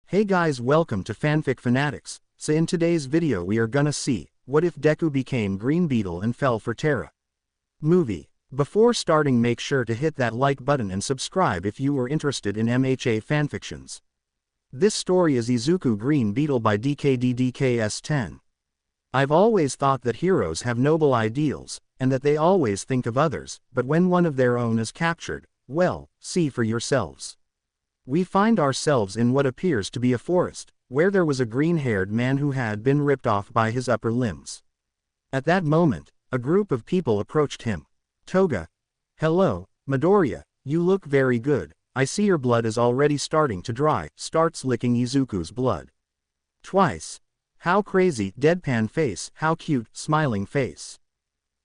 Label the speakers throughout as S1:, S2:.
S1: Hey guys, welcome to Fanfic Fanatics. So in today's video we are gonna see, what if Deku became Green Beetle and fell for Terra? Movie. Before starting, make sure to hit that like button and subscribe if you are interested in MHA fanfictions. This story is Izuku Green Beetle by DKDDKS10. I've always thought that heroes have noble ideals, and that they always think of others, but when one of their own is captured, well, see for yourselves. We find ourselves in what appears to be a forest, where there was a green-haired man who had been ripped off by his upper limbs. At that moment, a group of people approached him. Toga. Hello, Midoriya, you look very good. I see your blood is already starting to dry. Starts licking Izuku's blood. Twice. How crazy, deadpan face, how cute, smiling face.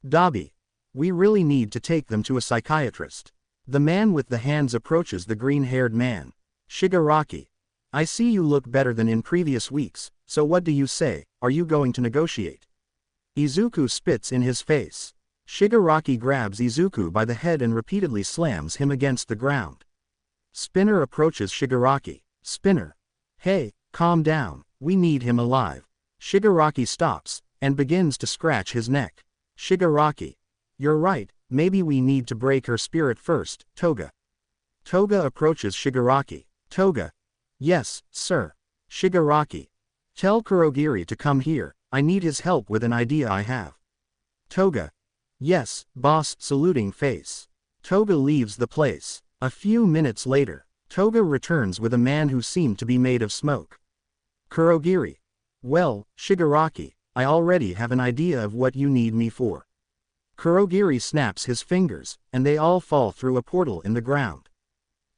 S1: Dabi. We really need to take them to a psychiatrist. The man with the hands approaches the green-haired man. Shigaraki. I see you look better than in previous weeks, so what do you say, are you going to negotiate? Izuku spits in his face. Shigaraki grabs Izuku by the head and repeatedly slams him against the ground. Spinner approaches Shigaraki. Spinner. Hey, calm down, we need him alive. Shigaraki stops, and begins to scratch his neck. Shigaraki. You're right, maybe we need to break her spirit first, Toga. Toga approaches Shigaraki. Toga. Yes, sir. Shigaraki. Tell Kurogiri to come here, I need his help with an idea I have. Toga. Yes, boss, saluting face. Toga leaves the place. A few minutes later, Toga returns with a man who seemed to be made of smoke. Kurogiri. Well, Shigaraki, I already have an idea of what you need me for. Kurogiri snaps his fingers, and they all fall through a portal in the ground.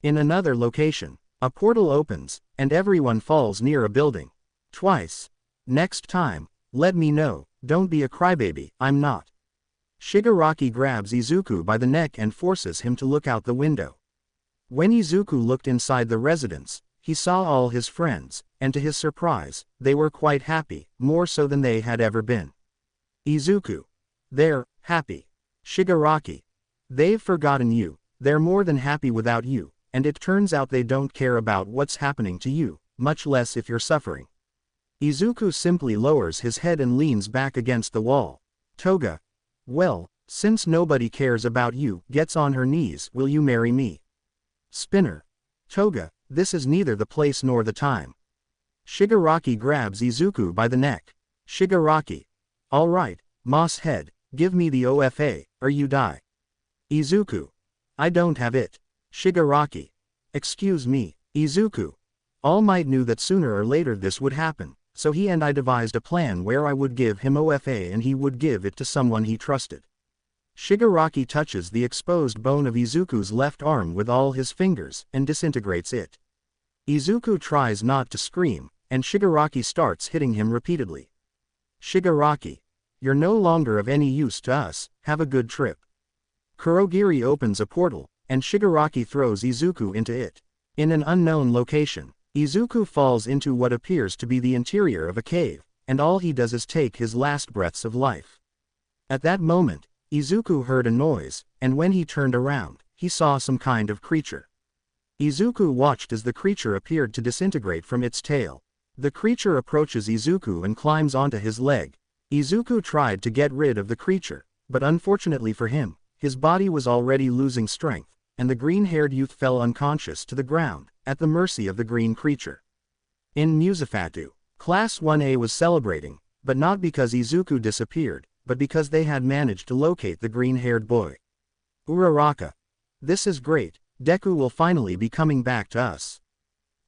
S1: In another location, a portal opens, and everyone falls near a building. Twice. Next time, let me know, don't be a crybaby, I'm not. Shigaraki grabs Izuku by the neck and forces him to look out the window. When Izuku looked inside the residence, he saw all his friends, and to his surprise, they were quite happy, more so than they had ever been. Izuku. They're happy. Shigaraki. They've forgotten you, they're more than happy without you, and it turns out they don't care about what's happening to you, much less if you're suffering. Izuku simply lowers his head and leans back against the wall. Toga. Well, since nobody cares about you, gets on her knees, will you marry me? Spinner. Toga, this is neither the place nor the time. Shigaraki grabs Izuku by the neck. Shigaraki. All right, Moss Head, give me the OFA, or you die. Izuku. I don't have it. Shigaraki. Excuse me, Izuku. All Might knew that sooner or later this would happen, so he and I devised a plan where I would give him OFA and he would give it to someone he trusted. Shigaraki touches the exposed bone of Izuku's left arm with all his fingers, and disintegrates it. Izuku tries not to scream, and Shigaraki starts hitting him repeatedly. Shigaraki. You're no longer of any use to us, have a good trip. Kurogiri opens a portal, and Shigaraki throws Izuku into it. In an unknown location, Izuku falls into what appears to be the interior of a cave, and all he does is take his last breaths of life. At that moment, Izuku heard a noise, and when he turned around, he saw some kind of creature. Izuku watched as the creature appeared to disintegrate from its tail. The creature approaches Izuku and climbs onto his leg. Izuku tried to get rid of the creature, but unfortunately for him, his body was already losing strength, and the green-haired youth fell unconscious to the ground, at the mercy of the green creature. In Musafatu, Class 1A was celebrating, but not because Izuku disappeared, but because they had managed to locate the green-haired boy. Uraraka. This is great, Deku will finally be coming back to us.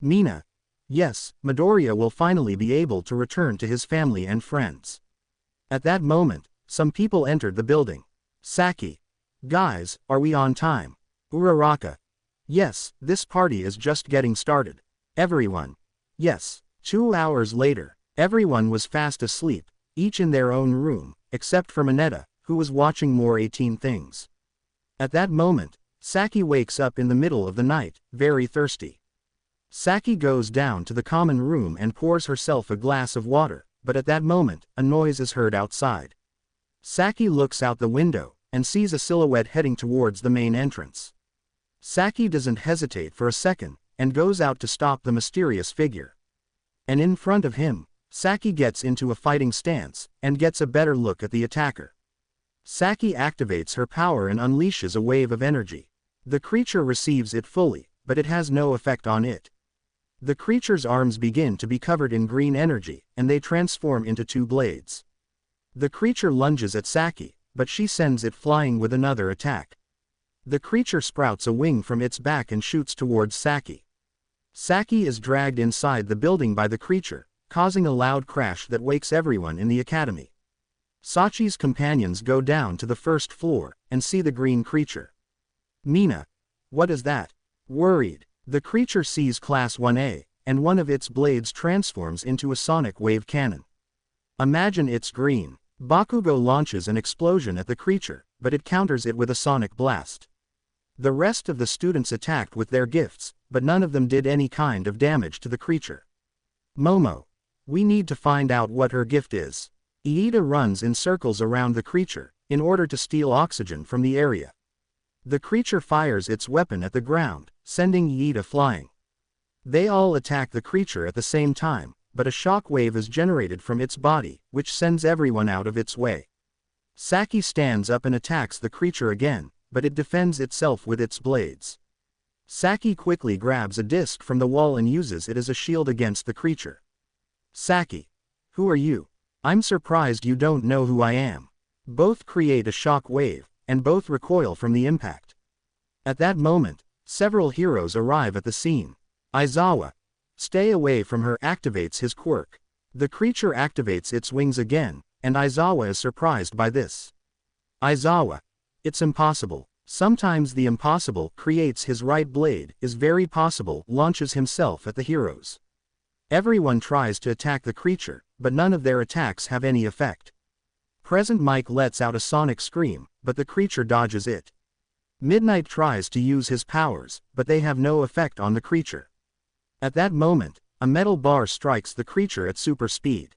S1: Mina. Yes, Midoriya will finally be able to return to his family and friends. At that moment, some people entered the building. Saki. Guys, are we on time? Uraraka. Yes, this party is just getting started. Everyone. Yes. 2 hours later, everyone was fast asleep, each in their own room, except for Mineta, who was watching more 18 Things. At that moment, Saki wakes up in the middle of the night, very thirsty. Saki goes down to the common room and pours herself a glass of water, but at that moment, a noise is heard outside. Saki looks out the window, and sees a silhouette heading towards the main entrance. Saki doesn't hesitate for a second, and goes out to stop the mysterious figure. And in front of him, Saki gets into a fighting stance, and gets a better look at the attacker. Saki activates her power and unleashes a wave of energy. The creature receives it fully, but it has no effect on it. The creature's arms begin to be covered in green energy, and they transform into two blades. The creature lunges at Saki, but she sends it flying with another attack. The creature sprouts a wing from its back and shoots towards Saki. Saki is dragged inside the building by the creature, causing a loud crash that wakes everyone in the academy. Sachi's companions go down to the first floor, and see the green creature. Mina. What is that? Worried, the creature sees Class 1A, and one of its blades transforms into a sonic wave cannon. Imagine it's green. Bakugo launches an explosion at the creature, but it counters it with a sonic blast. The rest of the students attacked with their gifts, but none of them did any kind of damage to the creature. Momo. We need to find out what her gift is. Iida runs in circles around the creature, in order to steal oxygen from the area. The creature fires its weapon at the ground, sending Iida flying. They all attack the creature at the same time, but a shock wave is generated from its body, which sends everyone out of its way. Saki stands up and attacks the creature again, but it defends itself with its blades. Saki quickly grabs a disc from the wall and uses it as a shield against the creature. Saki. Who are you? I'm surprised you don't know who I am. Both create a shock wave, and both recoil from the impact. At that moment, several heroes arrive at the scene. Aizawa. Stay away from her activates his quirk. The creature activates its wings again, and Aizawa is surprised by this. Aizawa. It's impossible. Sometimes the impossible creates his right blade, is very possible, launches himself at the heroes. Everyone tries to attack the creature, but none of their attacks have any effect. Present Mike lets out a sonic scream, but the creature dodges it. Midnight tries to use his powers, but they have no effect on the creature. At that moment, a metal bar strikes the creature at super speed.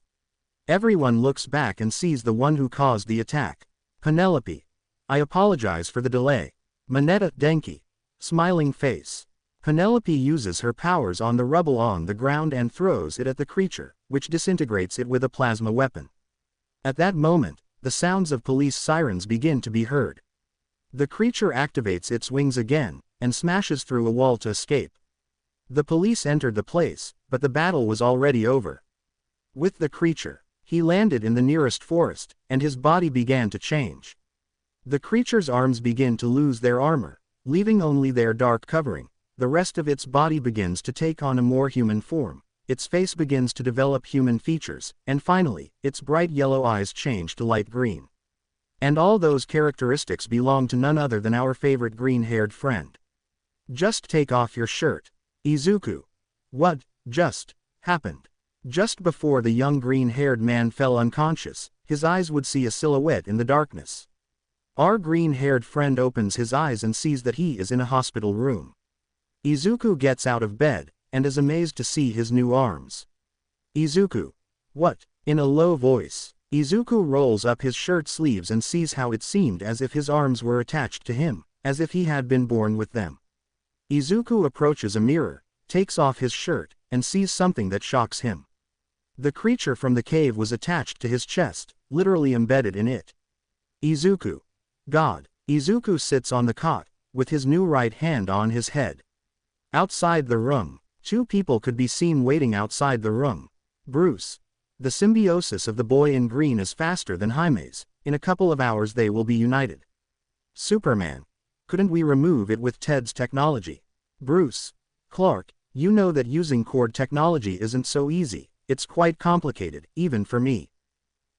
S1: Everyone looks back and sees the one who caused the attack. Penelope. I apologize for the delay. Mineta. Denki. Smiling face. Penelope uses her powers on the rubble on the ground and throws it at the creature, which disintegrates it with a plasma weapon. At that moment, the sounds of police sirens begin to be heard. The creature activates its wings again, and smashes through a wall to escape. The police entered the place, but the battle was already over. With the creature, he landed in the nearest forest, and his body began to change. The creature's arms begin to lose their armor, leaving only their dark covering. The rest of its body begins to take on a more human form. Its face begins to develop human features, and finally, its bright yellow eyes change to light green. And all those characteristics belong to none other than our favorite green-haired friend. Just take off your shirt. Izuku. What just happened? Just before the young green-haired man fell unconscious, his eyes would see a silhouette in the darkness. Our green-haired friend opens his eyes and sees that he is in a hospital room. Izuku gets out of bed, and is amazed to see his new arms. Izuku. What? In a low voice, Izuku rolls up his shirt sleeves and sees how it seemed as if his arms were attached to him, as if he had been born with them. Izuku approaches a mirror, takes off his shirt, and sees something that shocks him. The creature from the cave was attached to his chest, literally embedded in it. Izuku. God. Izuku sits on the cot, with his new right hand on his head. Outside the room, two people could be seen waiting outside the room. Bruce. The symbiosis of the boy in green is faster than Jaime's. In a couple of hours they will be united. Superman. Couldn't we remove it with Ted's technology? Bruce. Clark, you know that using cord technology isn't so easy, it's quite complicated, even for me.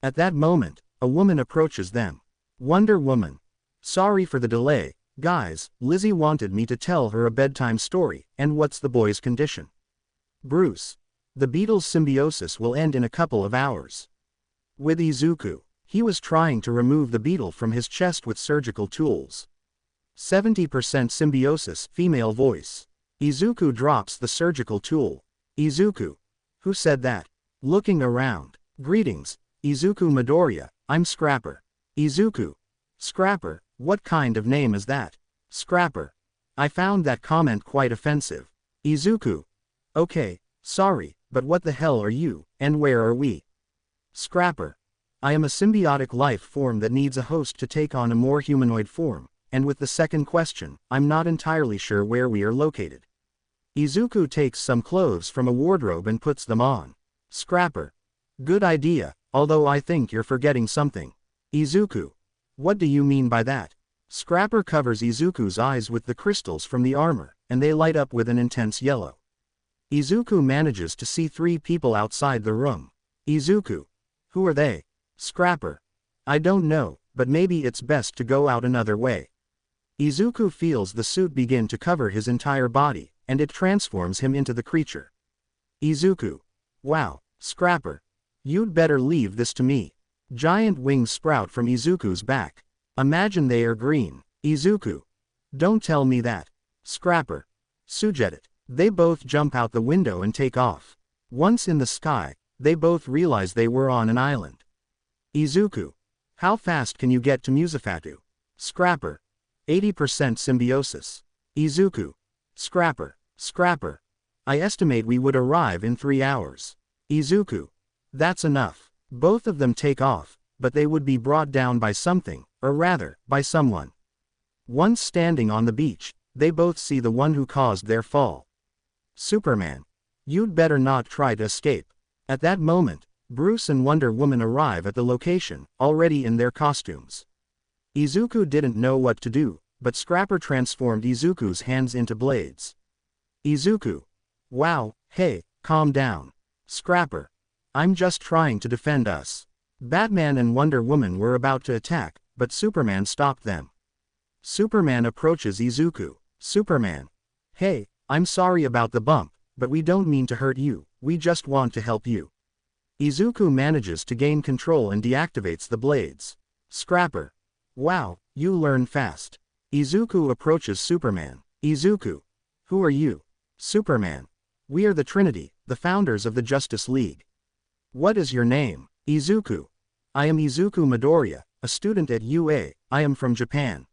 S1: At that moment, a woman approaches them. Wonder Woman. Sorry for the delay, guys, Lizzie wanted me to tell her a bedtime story, and what's the boy's condition? Bruce. The Beetle's symbiosis will end in a couple of hours. With Izuku, he was trying to remove the Beetle from his chest with surgical tools. 70% symbiosis, female voice. Izuku drops the surgical tool. Izuku. Who said that? Looking around. Greetings, Izuku Midoriya, I'm Scrapper. Izuku. Scrapper, what kind of name is that? Scrapper. I found that comment quite offensive. Izuku. Okay, sorry, but what the hell are you, and where are we? Scrapper. I am a symbiotic life form that needs a host to take on a more humanoid form, and with the second question, I'm not entirely sure where we are located. Izuku takes some clothes from a wardrobe and puts them on. Scrapper. Good idea, although I think you're forgetting something. Izuku. What do you mean by that? Scrapper covers Izuku's eyes with the crystals from the armor, and they light up with an intense yellow. Izuku manages to see 3 people outside the room. Izuku. Who are they? Scrapper. I don't know, but maybe it's best to go out another way. Izuku feels the suit begin to cover his entire body, and it transforms him into the creature. Izuku. Wow, Scrapper. You'd better leave this to me. Giant wings sprout from Izuku's back. Imagine they are green. Izuku. Don't tell me that. Scrapper. Sujet. They both jump out the window and take off. Once in the sky, they both realize they were on an island. Izuku. How fast can you get to Musafatu? Scrapper. 80% symbiosis. Izuku. Scrapper. Scrapper. I estimate we would arrive in 3 hours. Izuku. That's enough. Both of them take off, but they would be brought down by something, or rather, by someone. Once standing on the beach, they both see the one who caused their fall. Superman. You'd better not try to escape. At that moment, Bruce and Wonder Woman arrive at the location, already in their costumes. Izuku didn't know what to do, but Scrapper transformed Izuku's hands into blades. Izuku. Wow, hey, calm down. Scrapper. I'm just trying to defend us. Batman and Wonder Woman were about to attack, but Superman stopped them. Superman approaches Izuku. Superman. Hey, I'm sorry about the bump, but we don't mean to hurt you, we just want to help you. Izuku manages to gain control and deactivates the blades. Scrapper. Wow, you learn fast. Izuku approaches Superman. Izuku. Who are you? Superman. We are the Trinity, the founders of the Justice League. What is your name? Izuku. I am Izuku Midoriya, a student at UA, I am from Japan.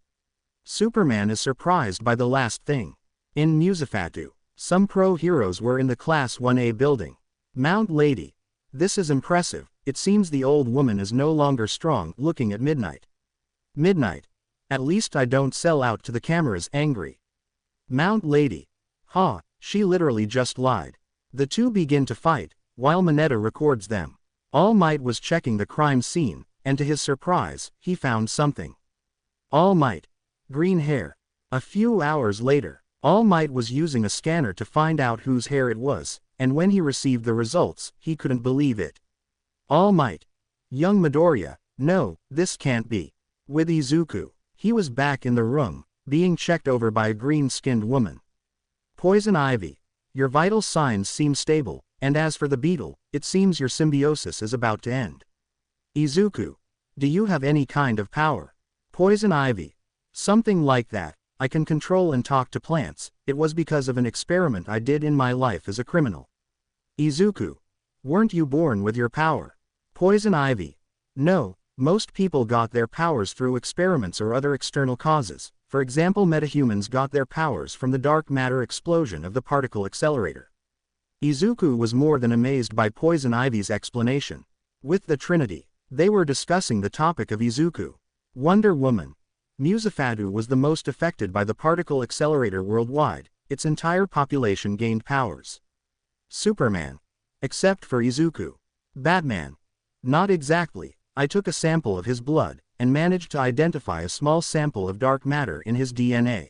S1: Superman is surprised by the last thing. In Musafatu, some pro-heroes were in the Class 1A building. Mount Lady. This is impressive, it seems the old woman is no longer strong, looking at Midnight. Midnight. At least I don't sell out to the cameras, angry. Mount Lady. Ha, she literally just lied. The two begin to fight, while Mineta records them. All Might was checking the crime scene, and to his surprise, he found something. All Might. Green hair. A few hours later, All Might was using a scanner to find out whose hair it was, and when he received the results, he couldn't believe it. All Might. Young Midoriya. No, this can't be. With Izuku. He was back in the room, being checked over by a green-skinned woman. Poison Ivy. Your vital signs seem stable, and as for the Beetle, it seems your symbiosis is about to end. Izuku. Do you have any kind of power? Poison Ivy. Something like that. I can control and talk to plants, it was because of an experiment I did in my life as a criminal. Izuku. Weren't you born with your power? Poison Ivy. No, most people got their powers through experiments or other external causes, for example metahumans got their powers from the dark matter explosion of the particle accelerator. Izuku was more than amazed by Poison Ivy's explanation. With the Trinity, they were discussing the topic of Izuku. Wonder Woman. Musafatu was the most affected by the particle accelerator worldwide, its entire population gained powers. Superman. Except for Izuku. Batman. Not exactly, I took a sample of his blood, and managed to identify a small sample of dark matter in his DNA.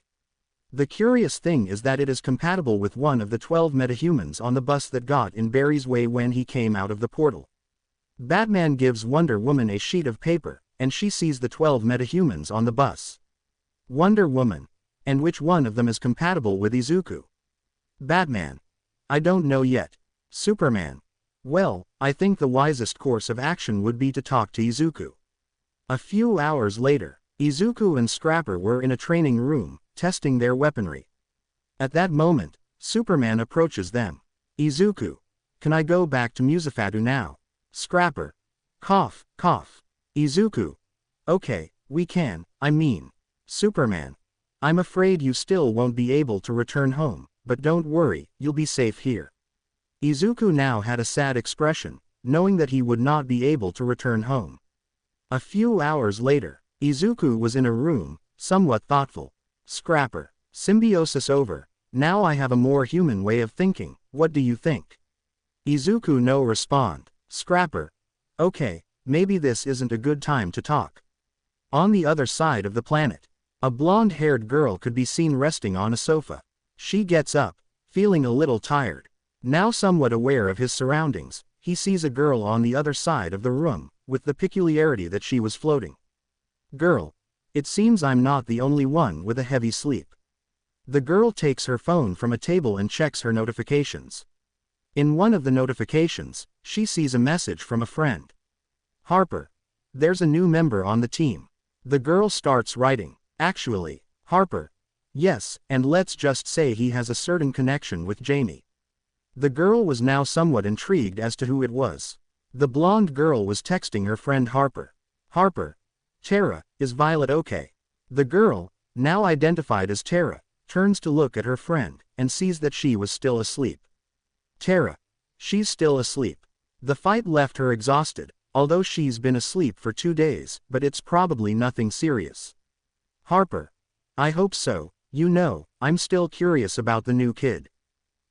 S1: The curious thing is that it is compatible with one of the 12 metahumans on the bus that got in Barry's way when he came out of the portal. Batman gives Wonder Woman a sheet of paper, and she sees the 12 metahumans on the bus. Wonder Woman. And which one of them is compatible with Izuku? Batman. I don't know yet. Superman. Well, I think the wisest course of action would be to talk to Izuku. A few hours later, Izuku and Scrapper were in a training room, testing their weaponry. At that moment, Superman approaches them. Izuku. Can I go back to Musafatu now? Scrapper. Cough, cough. Izuku. Okay, we can, I mean. Superman. I'm afraid you still won't be able to return home, but don't worry, you'll be safe here. Izuku now had a sad expression, knowing that he would not be able to return home. A few hours later, Izuku was in a room, somewhat thoughtful. Scrapper. Symbiosis over. Now I have a more human way of thinking, what do you think? Izuku no respond. Scrapper. Okay, maybe this isn't a good time to talk. On the other side of the planet, a blonde-haired girl could be seen resting on a sofa. She gets up, feeling a little tired. Now somewhat aware of his surroundings, he sees a girl on the other side of the room, with the peculiarity that she was floating. Girl. It seems I'm not the only one with a heavy sleep. The girl takes her phone from a table and checks her notifications. In one of the notifications, she sees a message from a friend. Harper. There's a new member on the team. The girl starts writing. Actually, Harper. Yes, and let's just say he has a certain connection with Jamie. The girl was now somewhat intrigued as to who it was. The blonde girl was texting her friend Harper. Harper. Terra, is Violet okay? The girl, now identified as Terra, turns to look at her friend, and sees that she was still asleep. Terra. She's still asleep. The fight left her exhausted, although she's been asleep for 2 days, but it's probably nothing serious. Harper. I hope so, you know, I'm still curious about the new kid.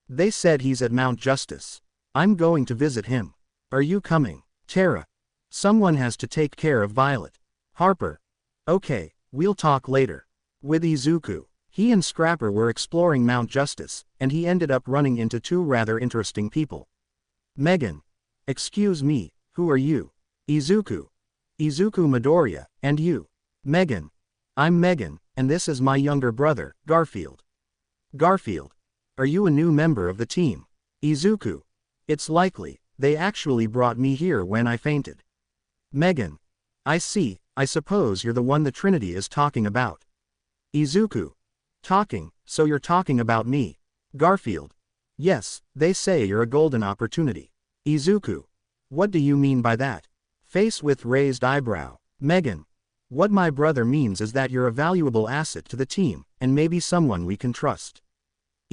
S1: They said he's at Mount Justice. I'm going to visit him. Are you coming? Terra. Someone has to take care of Violet. Harper. Okay, we'll talk later. With Izuku, he and Scrapper were exploring Mount Justice, and he ended up running into 2 rather interesting people. Megan. Excuse me, who are you? Izuku. Izuku Midoriya, and you? Megan. I'm Megan, and this is my younger brother, Garfield. Garfield. Are you a new member of the team? Izuku. It's likely, they actually brought me here when I fainted. Megan. I see, I suppose you're the one the Trinity is talking about. Izuku. Talking, so you're talking about me. Garfield. Yes, they say you're a golden opportunity. Izuku. What do you mean by that? Face with raised eyebrow. Megan. What my brother means is that you're a valuable asset to the team, and maybe someone we can trust.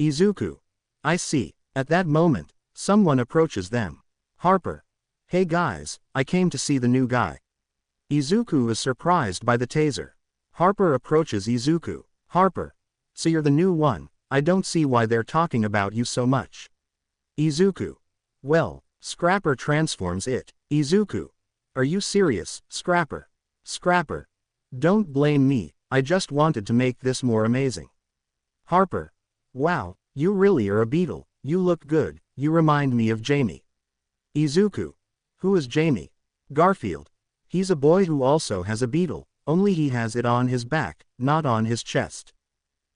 S1: Izuku. I see. At that moment, someone approaches them. Harper. Hey guys, I came to see the new guy. Izuku is surprised by the taser. Harper approaches Izuku. Harper. So you're the new one, I don't see why they're talking about you so much. Izuku. Well, Scrapper transforms it. Izuku. Are you serious, Scrapper? Scrapper. Don't blame me, I just wanted to make this more amazing. Harper. Wow, you really are a beetle, you look good, you remind me of Jamie. Izuku. Who is Jamie? Garfield. He's a boy who also has a beetle, only he has it on his back, not on his chest.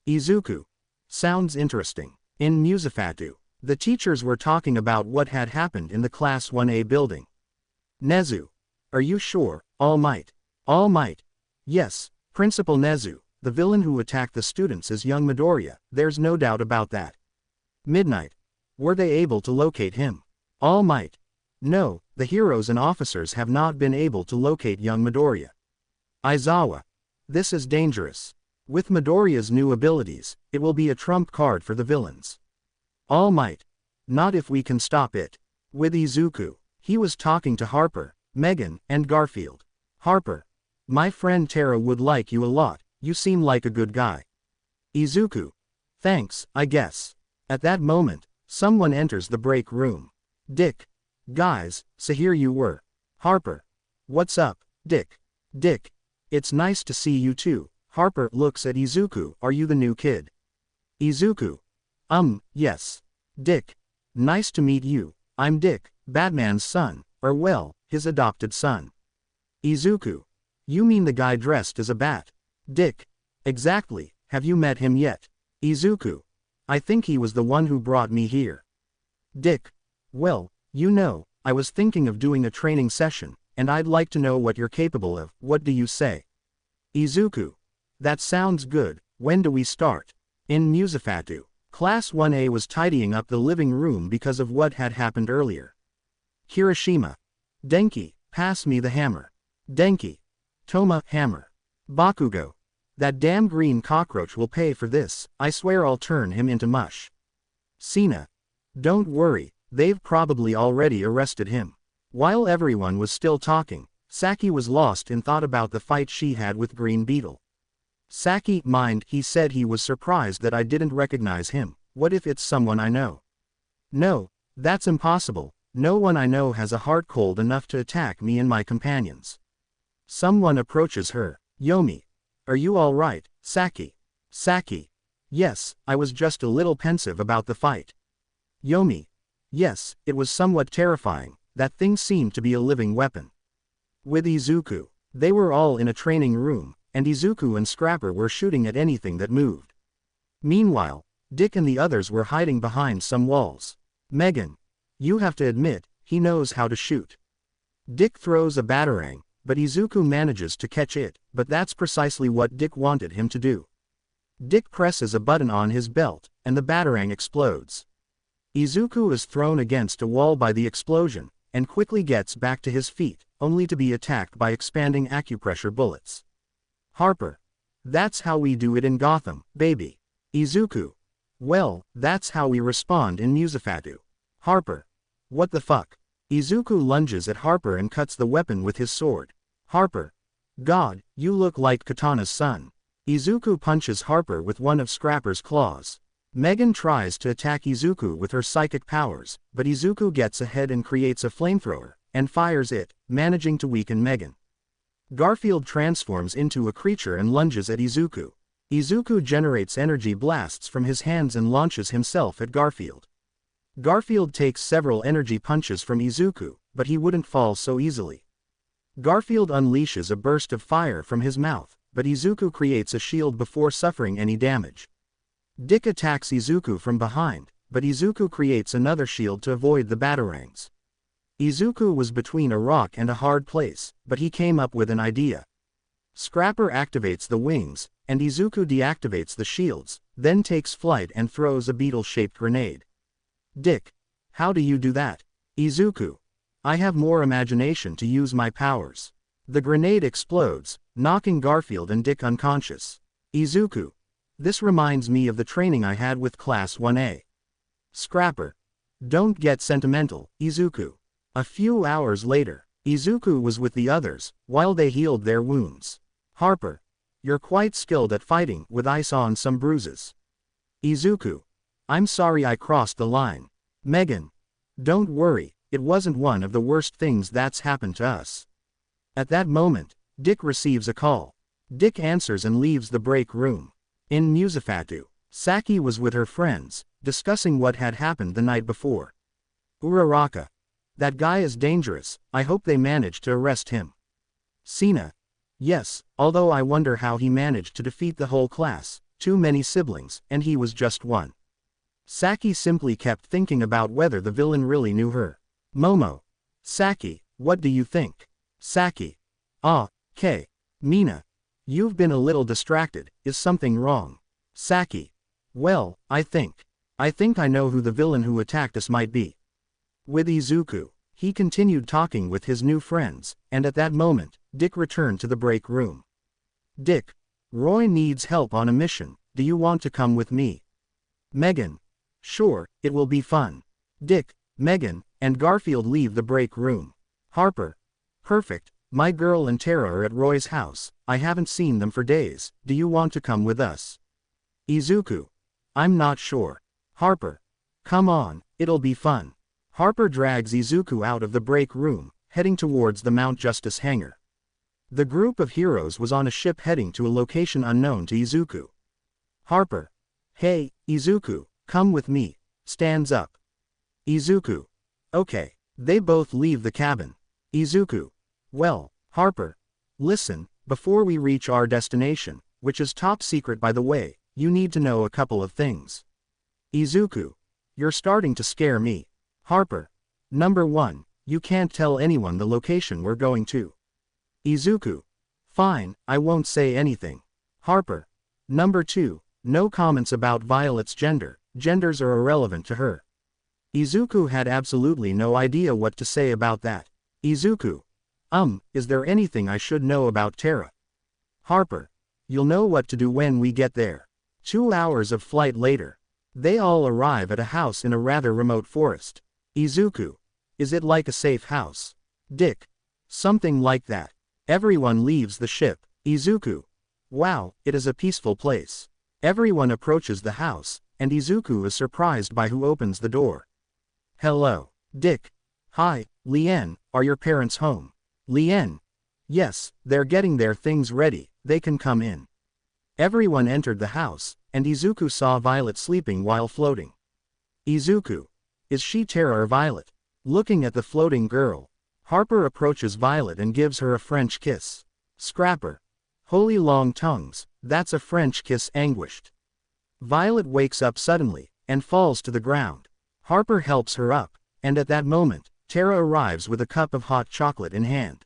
S1: Izuku. Sounds interesting. In Musafatu, the teachers were talking about what had happened in the Class 1A building. Nezu. Are you sure, All Might? All Might. Yes, Principal Nezu, the villain who attacked the students is young Midoriya, there's no doubt about that. Midnight. Were they able to locate him? All Might. No, the heroes and officers have not been able to locate young Midoriya. Aizawa. This is dangerous. With Midoriya's new abilities, it will be a trump card for the villains. All Might. Not if we can stop it. With Izuku, he was talking to Harper, Megan, and Garfield. Harper. My friend Terra would like you a lot, you seem like a good guy. Izuku. Thanks, I guess. At that moment, someone enters the break room. Dick. Guys, so here you were. Harper. What's up, Dick? Dick. It's nice to see you too. Harper looks at Izuku. Are you the new kid? Izuku. Yes. Dick. Nice to meet you. I'm Dick, Batman's son, or well, his adopted son. Izuku. You mean the guy dressed as a bat? Dick. Exactly, have you met him yet? Izuku. I think he was the one who brought me here. Dick. Well, you know, I was thinking of doing a training session, and I'd like to know what you're capable of, what do you say? Izuku. That sounds good, when do we start? In Musafatu, Class 1A was tidying up the living room because of what had happened earlier. Kirishima. Denki, pass me the hammer. Denki. Toma, hammer. Bakugo. That damn green cockroach will pay for this, I swear I'll turn him into mush. Sina. Don't worry, they've probably already arrested him. While everyone was still talking, Saki was lost in thought about the fight she had with Green Beetle. Saki, mind, he said he was surprised that I didn't recognize him. What if it's someone I know? No, that's impossible. No one I know has a heart cold enough to attack me and my companions. Someone approaches her. Yomi. Are you alright, Saki? Saki. Yes, I was just a little pensive about the fight. Yomi. Yes, it was somewhat terrifying. That thing seemed to be a living weapon. With Izuku, they were all in a training room, and Izuku and Scrapper were shooting at anything that moved. Meanwhile, Dick and the others were hiding behind some walls. Megan. You have to admit, he knows how to shoot. Dick throws a batarang, but Izuku manages to catch it, but that's precisely what Dick wanted him to do. Dick presses a button on his belt, and the batarang explodes. Izuku is thrown against a wall by the explosion, and quickly gets back to his feet, only to be attacked by expanding acupressure bullets. Harper. That's how we do it in Gotham, baby. Izuku. Well, that's how we respond in Musafatu. Harper. What the fuck? Izuku lunges at Harper and cuts the weapon with his sword. Harper. God, you look like Katana's son. Izuku punches Harper with one of Scrapper's claws. Megan tries to attack Izuku with her psychic powers, but Izuku gets ahead and creates a flamethrower, and fires it, managing to weaken Megan. Garfield transforms into a creature and lunges at Izuku. Izuku generates energy blasts from his hands and launches himself at Garfield. Garfield takes several energy punches from Izuku, but he wouldn't fall so easily. Garfield unleashes a burst of fire from his mouth, but Izuku creates a shield before suffering any damage. Dick attacks Izuku from behind, but Izuku creates another shield to avoid the batarangs. Izuku was between a rock and a hard place, but he came up with an idea. Scrapper activates the wings, and Izuku deactivates the shields, then takes flight and throws a beetle-shaped grenade. Dick. How do you do that? Izuku. I have more imagination to use my powers. The grenade explodes, knocking Garfield and Dick unconscious. Izuku. This reminds me of the training I had with Class 1A. Scrapper. Don't get sentimental, Izuku. A few hours later, Izuku was with the others, while they healed their wounds. Harper. You're quite skilled at fighting, with ice on some bruises. Izuku. I'm sorry I crossed the line. Megan. Don't worry, it wasn't one of the worst things that's happened to us. At that moment, Dick receives a call. Dick answers and leaves the break room. In Musafatu, Saki was with her friends, discussing what had happened the night before. Uraraka. That guy is dangerous, I hope they managed to arrest him. Sina. Yes, although I wonder how he managed to defeat the whole class, too many siblings, and he was just one. Saki simply kept thinking about whether the villain really knew her. Momo. Saki, what do you think? Saki. Okay. Mina. You've been a little distracted, is something wrong? Saki. Well, I think I know who the villain who attacked us might be. With Izuku, he continued talking with his new friends, and at that moment, Dick returned to the break room. Dick. Roy needs help on a mission, do you want to come with me? Megan. Sure, it will be fun. Dick, Megan, and Garfield leave the break room. Harper. Perfect, my girl and Terra are at Roy's house, I haven't seen them for days, do you want to come with us? Izuku. I'm not sure. Harper. Come on, it'll be fun. Harper drags Izuku out of the break room, heading towards the Mount Justice hangar. The group of heroes was on a ship heading to a location unknown to Izuku. Harper. Hey, Izuku, come with me. Stands up. Izuku. Okay. They both leave the cabin. Izuku. Well, Harper. Listen, before we reach our destination, which is top secret by the way, you need to know a couple of things. Izuku. You're starting to scare me. Harper. Number 1, you can't tell anyone the location we're going to. Izuku. Fine, I won't say anything. Harper. Number 2, no comments about Violet's gender, genders are irrelevant to her. Izuku had absolutely no idea what to say about that. Izuku. Is there anything I should know about Terra? Harper. You'll know what to do when we get there. 2 hours of flight later. They all arrive at a house in a rather remote forest. Izuku. Is it like a safe house? Dick. Something like that. Everyone leaves the ship. Izuku. Wow, it is a peaceful place. Everyone approaches the house, and Izuku is surprised by who opens the door. Hello. Dick. Hi, Lien, are your parents home? Lien. Yes, they're getting their things ready, they can come in. Everyone entered the house, and Izuku saw Violet sleeping while floating. Izuku. Is she Terra or Violet? Looking at the floating girl, Harper approaches Violet and gives her a French kiss. Scrapper. Holy long tongues, that's a French kiss anguished. Violet wakes up suddenly, and falls to the ground. Harper helps her up, and at that moment, Terra arrives with a cup of hot chocolate in hand.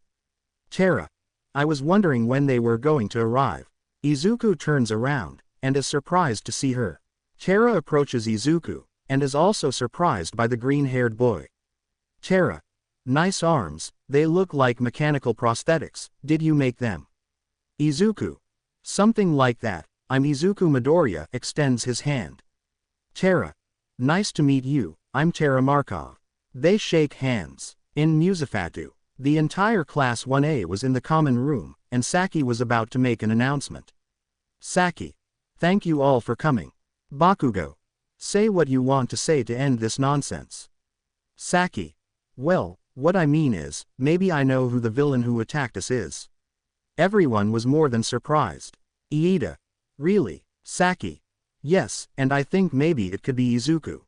S1: Terra. I was wondering when they were going to arrive. Izuku turns around, and is surprised to see her. Terra approaches Izuku, and is also surprised by the green-haired boy. Terra. Nice arms, they look like mechanical prosthetics, did you make them? Izuku. Something like that, I'm Izuku. Midoriya extends his hand. Terra. Nice to meet you, I'm Terra Markov. They shake hands. In Musafatu, the entire Class 1A was in the common room, and Saki was about to make an announcement. Saki. Thank you all for coming. Bakugo. Say what you want to say to end this nonsense. Saki. Well, what I mean is, maybe I know who the villain who attacked us is. Everyone was more than surprised. Iida. Really? Saki. Yes, and I think maybe it could be Izuku.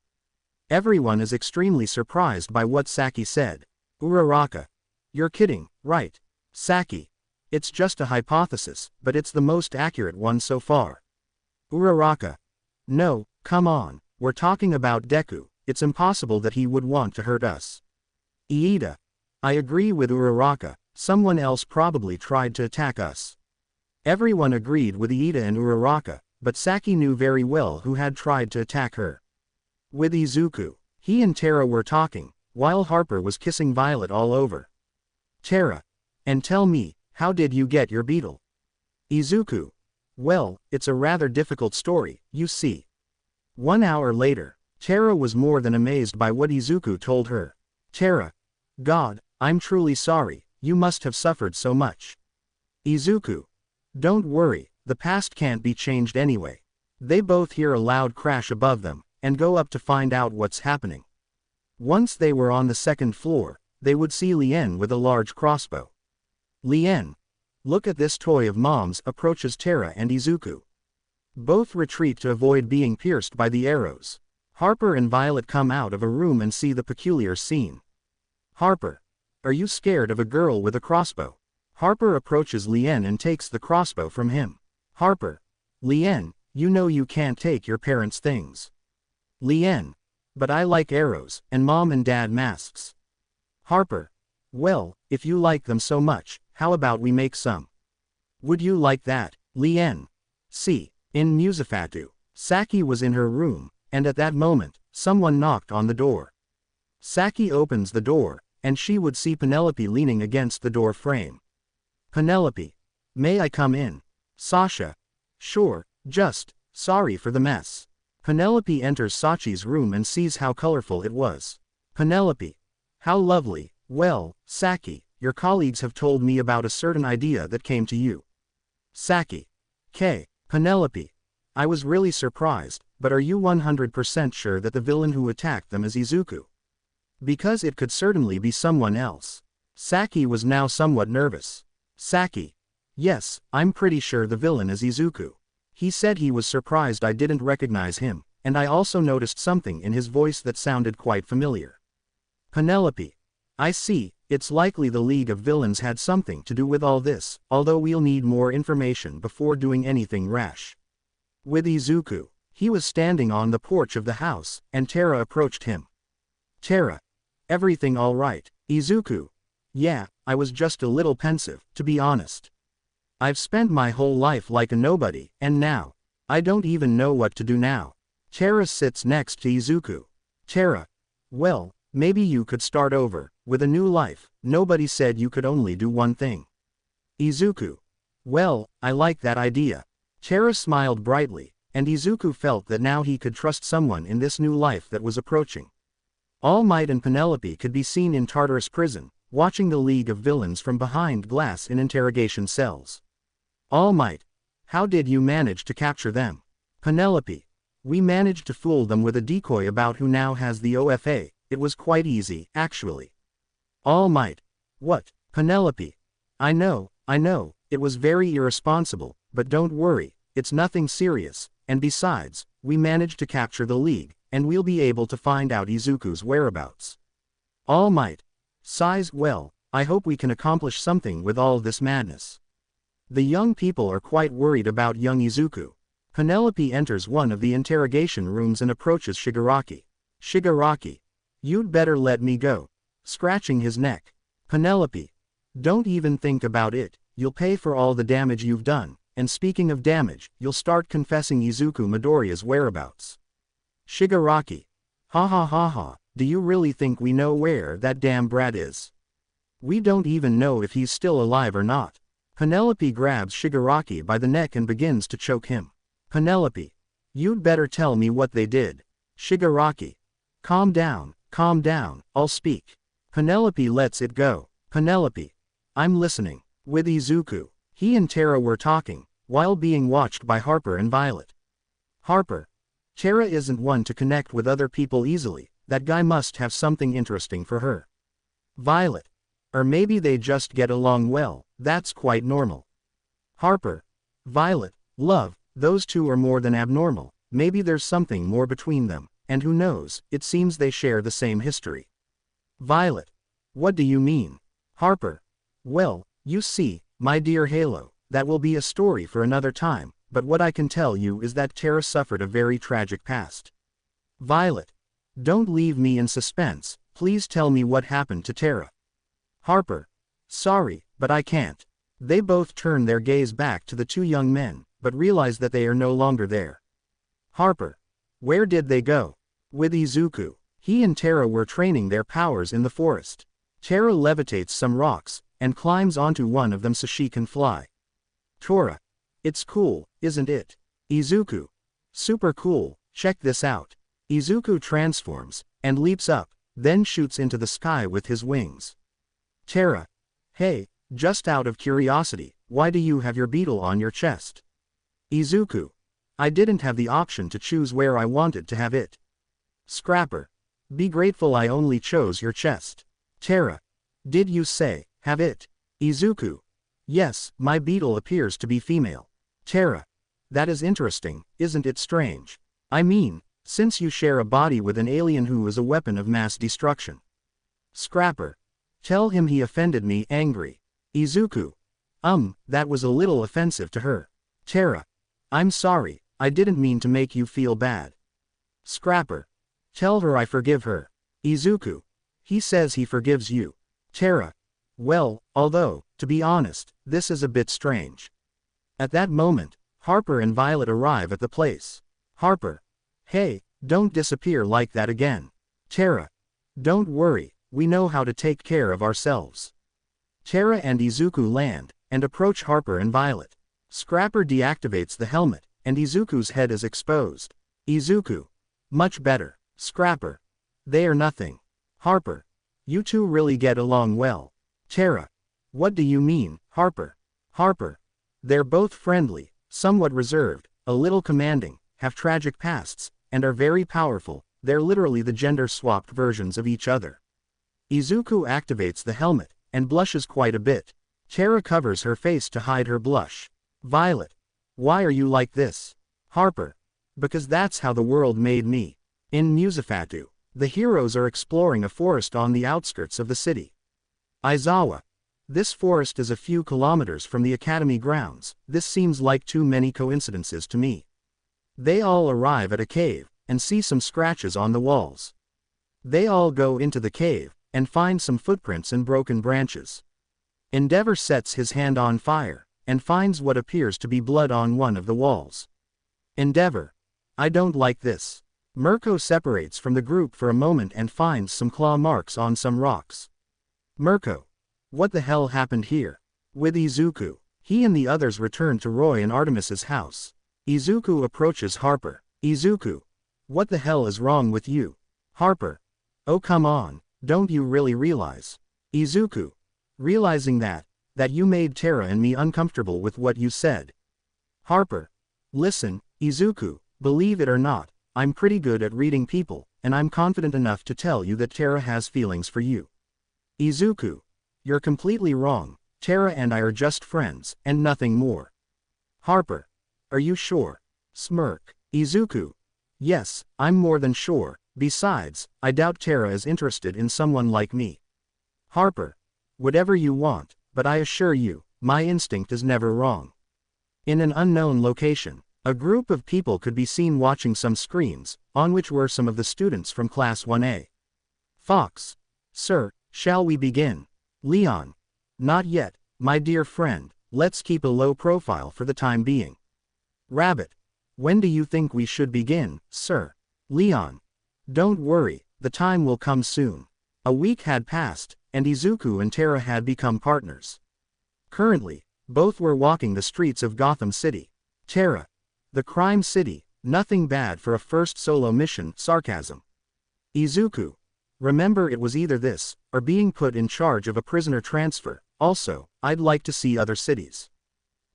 S1: Everyone is extremely surprised by what Saki said. Uraraka. You're kidding, right? Saki. It's just a hypothesis, but it's the most accurate one so far. Uraraka. No, come on, we're talking about Deku, it's impossible that he would want to hurt us. Iida. I agree with Uraraka, someone else probably tried to attack us. Everyone agreed with Iida and Uraraka, but Saki knew very well who had tried to attack her. With Izuku, he and Terra were talking, while Harper was kissing Violet all over. Terra. And tell me, how did you get your beetle? Izuku. Well, it's a rather difficult story, you see. 1 hour later, Terra was more than amazed by what Izuku told her. Terra. God, I'm truly sorry, you must have suffered so much. Izuku. Don't worry, the past can't be changed anyway. They both hear a loud crash above them, and go up to find out what's happening. Once they were on the second floor, they would see Lien with a large crossbow. Lien. Look at this toy of Mom's, approaches Terra and Izuku. Both retreat to avoid being pierced by the arrows. Harper and Violet come out of a room and see the peculiar scene. Harper. Are you scared of a girl with a crossbow? Harper approaches Lien and takes the crossbow from him. Harper. Lien, you know you can't take your parents' things. Lien. But I like arrows, and Mom and Dad masks. Harper. Well, if you like them so much, how about we make some? Would you like that, Lien? See. In Musafatu, Saki was in her room, and at that moment, someone knocked on the door. Saki opens the door, and she would see Penelope leaning against the door frame. Penelope. May I come in? Sasha. Sure, just, sorry for the mess. Penelope enters Sachi's room and sees how colorful it was. Penelope. How lovely. Well, Saki, your colleagues have told me about a certain idea that came to you. Saki. K. Penelope. I was really surprised, but are you 100% sure that the villain who attacked them is Izuku? Because it could certainly be someone else. Saki was now somewhat nervous. Saki. Yes, I'm pretty sure the villain is Izuku. He said he was surprised I didn't recognize him, and I also noticed something in his voice that sounded quite familiar. Penelope. I see, it's likely the League of Villains had something to do with all this, although we'll need more information before doing anything rash. With Izuku, he was standing on the porch of the house, and Terra approached him. Terra. Everything all right, Izuku? Yeah, I was just a little pensive, to be honest. I've spent my whole life like a nobody, and now, I don't even know what to do now. Terra sits next to Izuku. Terra. Well, maybe you could start over, with a new life, nobody said you could only do one thing. Izuku. Well, I like that idea. Terra smiled brightly, and Izuku felt that now he could trust someone in this new life that was approaching. All Might and Penelope could be seen in Tartarus prison, watching the League of Villains from behind glass in interrogation cells. All Might. How did you manage to capture them? Penelope. We managed to fool them with a decoy about who now has the OFA, it was quite easy, actually. All Might. What? Penelope. I know, it was very irresponsible, but don't worry, it's nothing serious, and besides, we managed to capture the League, and we'll be able to find out Izuku's whereabouts. All Might. Sighs, well, I hope we can accomplish something with all this madness. The young people are quite worried about young Izuku. Penelope enters one of the interrogation rooms and approaches Shigaraki. Shigaraki. You'd better let me go. Scratching his neck. Penelope. Don't even think about it, you'll pay for all the damage you've done, and speaking of damage, you'll start confessing Izuku Midoriya's whereabouts. Shigaraki. Ha ha ha ha, do you really think we know where that damn brat is? We don't even know if he's still alive or not. Penelope grabs Shigaraki by the neck and begins to choke him. Penelope. You'd better tell me what they did. Shigaraki. Calm down, I'll speak. Penelope lets it go. Penelope. I'm listening. With Izuku, he and Terra were talking, while being watched by Harper and Violet. Harper. Terra isn't one to connect with other people easily, that guy must have something interesting for her. Violet. Or maybe they just get along well, that's quite normal. Harper. Violet. Love, those two are more than abnormal, maybe there's something more between them, and who knows, it seems they share the same history. Violet. What do you mean? Harper. Well, you see, my dear Halo, that will be a story for another time, but what I can tell you is that Terra suffered a very tragic past. Violet. Don't leave me in suspense, please tell me what happened to Terra. Harper. Sorry, but I can't. They both turn their gaze back to the two young men, but realize that they are no longer there. Harper. Where did they go? With Izuku. He and Terra were training their powers in the forest. Terra levitates some rocks, and climbs onto one of them so she can fly. Tora. It's cool, isn't it? Izuku. Super cool, check this out. Izuku transforms, and leaps up, then shoots into the sky with his wings. Terra. Hey, just out of curiosity, why do you have your beetle on your chest? Izuku. I didn't have the option to choose where I wanted to have it. Scrapper. Be grateful I only chose your chest. Terra. Did you say, have it? Izuku. Yes, my beetle appears to be female. Terra. That is interesting, isn't it strange? I mean, since you share a body with an alien who is a weapon of mass destruction. Scrapper. Tell him he offended me, angry. Izuku. That was a little offensive to her. Terra. I'm sorry, I didn't mean to make you feel bad. Scrapper. Tell her I forgive her. Izuku. He says he forgives you. Terra. Well, although, to be honest, this is a bit strange. At that moment, Harper and Violet arrive at the place. Harper. Hey, don't disappear like that again. Terra. Don't worry, we know how to take care of ourselves. Terra and Izuku land, and approach Harper and Violet. Scrapper deactivates the helmet, and Izuku's head is exposed. Izuku. Much better. Scrapper. They are nothing. Harper. You two really get along well. Terra. What do you mean, Harper? Harper. They're both friendly, somewhat reserved, a little commanding, have tragic pasts, and are very powerful, they're literally the gender-swapped versions of each other. Izuku activates the helmet, and blushes quite a bit. Terra covers her face to hide her blush. Violet. Why are you like this? Harper. Because that's how the world made me. In Musafatu, the heroes are exploring a forest on the outskirts of the city. Aizawa. This forest is a few kilometers from the academy grounds, this seems like too many coincidences to me. They all arrive at a cave, and see some scratches on the walls. They all go into the cave, and find some footprints and broken branches. Endeavor sets his hand on fire, and finds what appears to be blood on one of the walls. Endeavor. I don't like this. Mirko separates from the group for a moment and finds some claw marks on some rocks. Mirko. What the hell happened here? With Izuku, he and the others return to Roy and Artemis's house. Izuku approaches Harper. Izuku. What the hell is wrong with you? Harper. Oh come on, don't you really realize? Izuku. Realizing that you made Terra and me uncomfortable with what you said. Harper. Listen, Izuku, believe it or not, I'm pretty good at reading people, and I'm confident enough to tell you that Terra has feelings for you. Izuku. You're completely wrong, Terra and I are just friends, and nothing more. Harper. Are you sure? Smirk. Izuku. Yes, I'm more than sure, besides, I doubt Terra is interested in someone like me. Harper. Whatever you want, but I assure you, my instinct is never wrong. In an unknown location, a group of people could be seen watching some screens, on which were some of the students from Class 1A. Fox. Sir, shall we begin? Leon. Not yet, my dear friend, let's keep a low profile for the time being. Rabbit. When do you think we should begin, sir? Leon. Don't worry, the time will come soon. A week had passed, and Izuku and Terra had become partners. Currently, both were walking the streets of Gotham City. Terra. The crime city, nothing bad for a first solo mission, sarcasm. Izuku. Remember, it was either this, or being put in charge of a prisoner transfer. Also, I'd like to see other cities.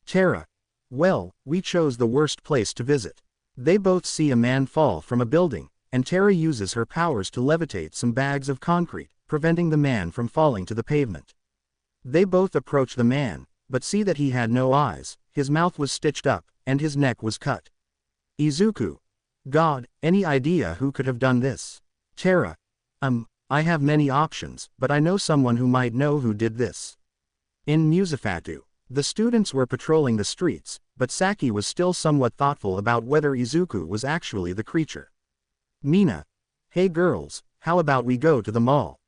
S1: Terra. Well, we chose the worst place to visit. They both see a man fall from a building, and Terra uses her powers to levitate some bags of concrete, preventing the man from falling to the pavement. They both approach the man, but see that he had no eyes, his mouth was stitched up, and his neck was cut. Izuku. God, any idea who could have done this? Terra. I have many options, but I know someone who might know who did this. In Musafatu, the students were patrolling the streets, but Saki was still somewhat thoughtful about whether Izuku was actually the creature. Mina. Hey girls, how about we go to the mall?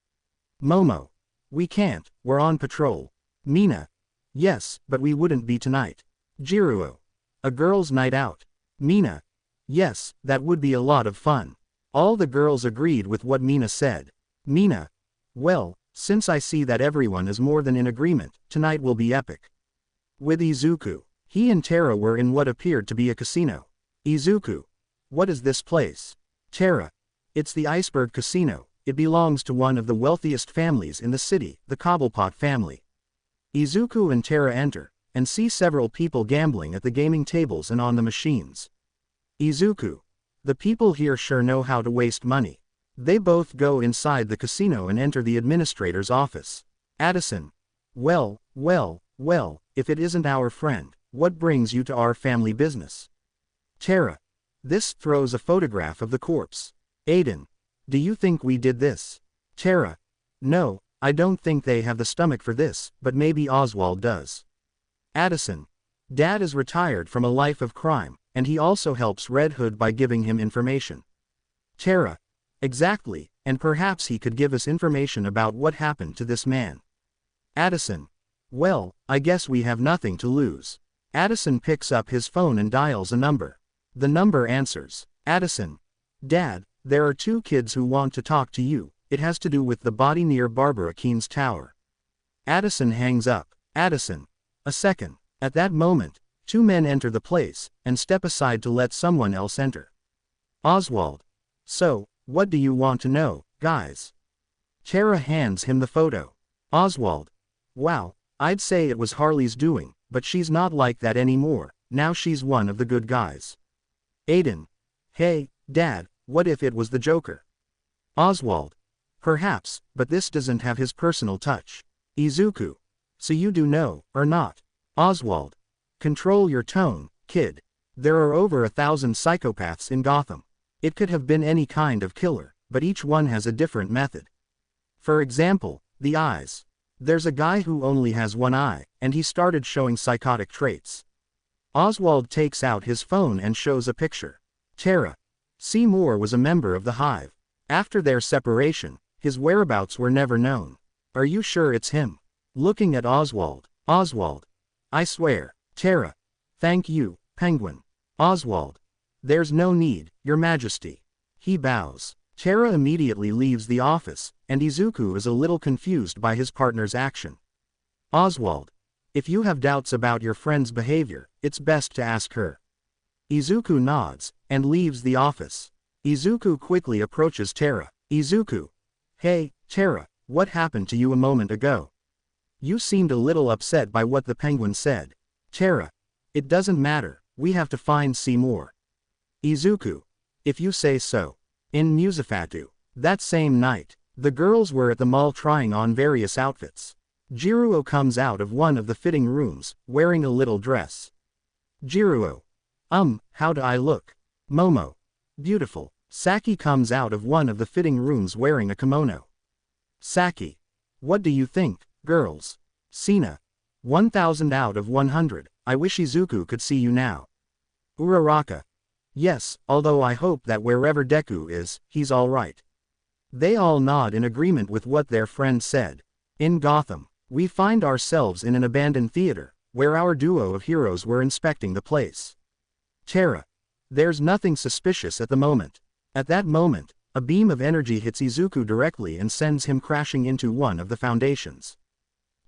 S1: Momo. We can't, we're on patrol. Mina. Yes, but we wouldn't be tonight. Jiruo. A girls' night out. Mina. Yes, that would be a lot of fun. All the girls agreed with what Mina said. Mina. Well, since I see that everyone is more than in agreement, tonight will be epic. With Izuku, he and Terra were in what appeared to be a casino. Izuku. What is this place? Terra. It's the Iceberg Casino, it belongs to one of the wealthiest families in the city, the Cobblepot family. Izuku and Terra enter, and see several people gambling at the gaming tables and on the machines. Izuku. The people here sure know how to waste money. They both go inside the casino and enter the administrator's office. Addison. Well, if it isn't our friend, what brings you to our family business? Terra. This throws a photograph of the corpse. Aiden. Do you think we did this? Terra. No, I don't think they have the stomach for this, but maybe Oswald does. Addison. Dad is retired from a life of crime, and he also helps Red Hood by giving him information. Terra. Exactly, and perhaps he could give us information about what happened to this man. Addison. Well, I guess we have nothing to lose. Addison picks up his phone and dials a number. The number answers. Addison. Dad, there are two kids who want to talk to you. It has to do with the body near Barbara Keene's tower. Addison hangs up. Addison. A second. At that moment, two men enter the place, and step aside to let someone else enter. Oswald. So, what do you want to know, guys? Terra hands him the photo. Oswald. Wow, I'd say it was Harley's doing, but she's not like that anymore, now she's one of the good guys. Aiden. Hey, Dad, what if it was the Joker? Oswald. Perhaps, but this doesn't have his personal touch. Izuku. So you do know, or not? Oswald. Control your tone, kid. There are over 1,000 psychopaths in Gotham. It could have been any kind of killer, but each one has a different method. For example, the eyes. There's a guy who only has one eye, and he started showing psychotic traits. Oswald takes out his phone and shows a picture. Terra. Seymour was a member of the Hive. After their separation, his whereabouts were never known. Are you sure it's him? Looking at Oswald. Oswald. I swear. Terra. Thank you, Penguin. Oswald. There's no need, Your Majesty. He bows. Terra immediately leaves the office, and Izuku is a little confused by his partner's action. Oswald. If you have doubts about your friend's behavior, it's best to ask her. Izuku nods, and leaves the office. Izuku quickly approaches Terra. Izuku. Hey, Terra, what happened to you a moment ago? You seemed a little upset by what the penguin said. Terra. It doesn't matter, we have to find Seymour. Izuku. If you say so. In Musafatu. That same night, the girls were at the mall trying on various outfits. Jiruo comes out of one of the fitting rooms, wearing a little dress. Jiruo. How do I look? Momo. Beautiful. Saki comes out of one of the fitting rooms wearing a kimono. Saki. What do you think, girls? Sina. 1000 out of 100, I wish Izuku could see you now. Uraraka. Yes, although I hope that wherever Deku is, he's alright. They all nod in agreement with what their friend said. In Gotham, we find ourselves in an abandoned theater, where our duo of heroes were inspecting the place. Terra. There's nothing suspicious at the moment. At that moment, a beam of energy hits Izuku directly and sends him crashing into one of the foundations.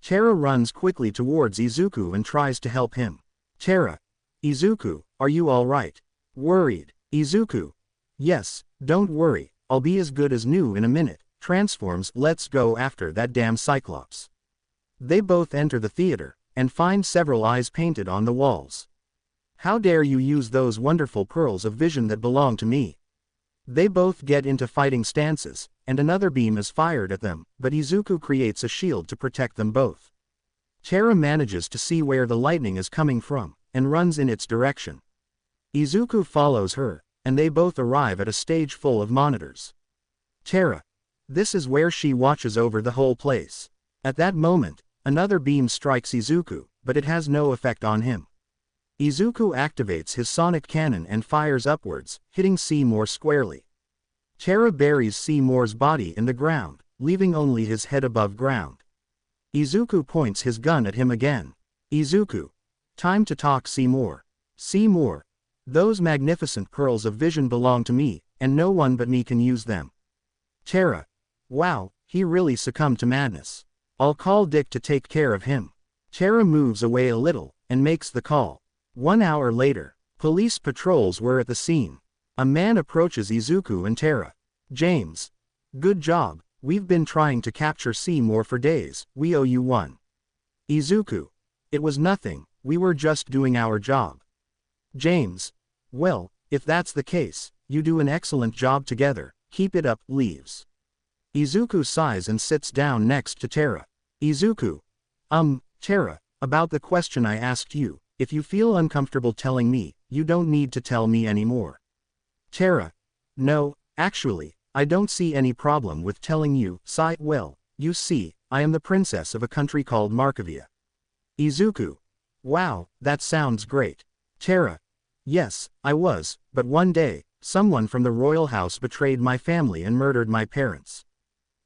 S1: Terra runs quickly towards Izuku and tries to help him. Terra. Izuku, are you alright? Worried. Izuku. Yes, don't worry, I'll be as good as new in a minute. Transforms. Let's go after that damn Cyclops. They both enter the theater, and find several eyes painted on the walls. How dare you use those wonderful pearls of vision that belong to me? They both get into fighting stances, and another beam is fired at them, but Izuku creates a shield to protect them both. Terra manages to see where the lightning is coming from, and runs in its direction. Izuku follows her, and they both arrive at a stage full of monitors. Terra. This is where she watches over the whole place. At that moment, another beam strikes Izuku, but it has no effect on him. Izuku activates his sonic cannon and fires upwards, hitting Seymour squarely. Terra buries Seymour's body in the ground, leaving only his head above ground. Izuku points his gun at him again. Izuku. Time to talk, Seymour. Seymour. Those magnificent pearls of vision belong to me, and no one but me can use them. Terra. Wow, he really succumbed to madness. I'll call Dick to take care of him. Terra moves away a little, and makes the call. 1 hour later, police patrols were at the scene. A man approaches Izuku and Terra. James. Good job, we've been trying to capture Seymour for days, we owe you one. Izuku. It was nothing, we were just doing our job. James. Well, if that's the case, you do an excellent job together, keep it up. Leaves. Izuku sighs and sits down next to Terra. Izuku. Terra, about the question I asked you. If you feel uncomfortable telling me, you don't need to tell me anymore. Terra. No, actually, I don't see any problem with telling you. Sigh. Well, you see, I am the princess of a country called Markovia. Izuku. Wow, that sounds great. Terra. Yes, I was, but one day, someone from the royal house betrayed my family and murdered my parents.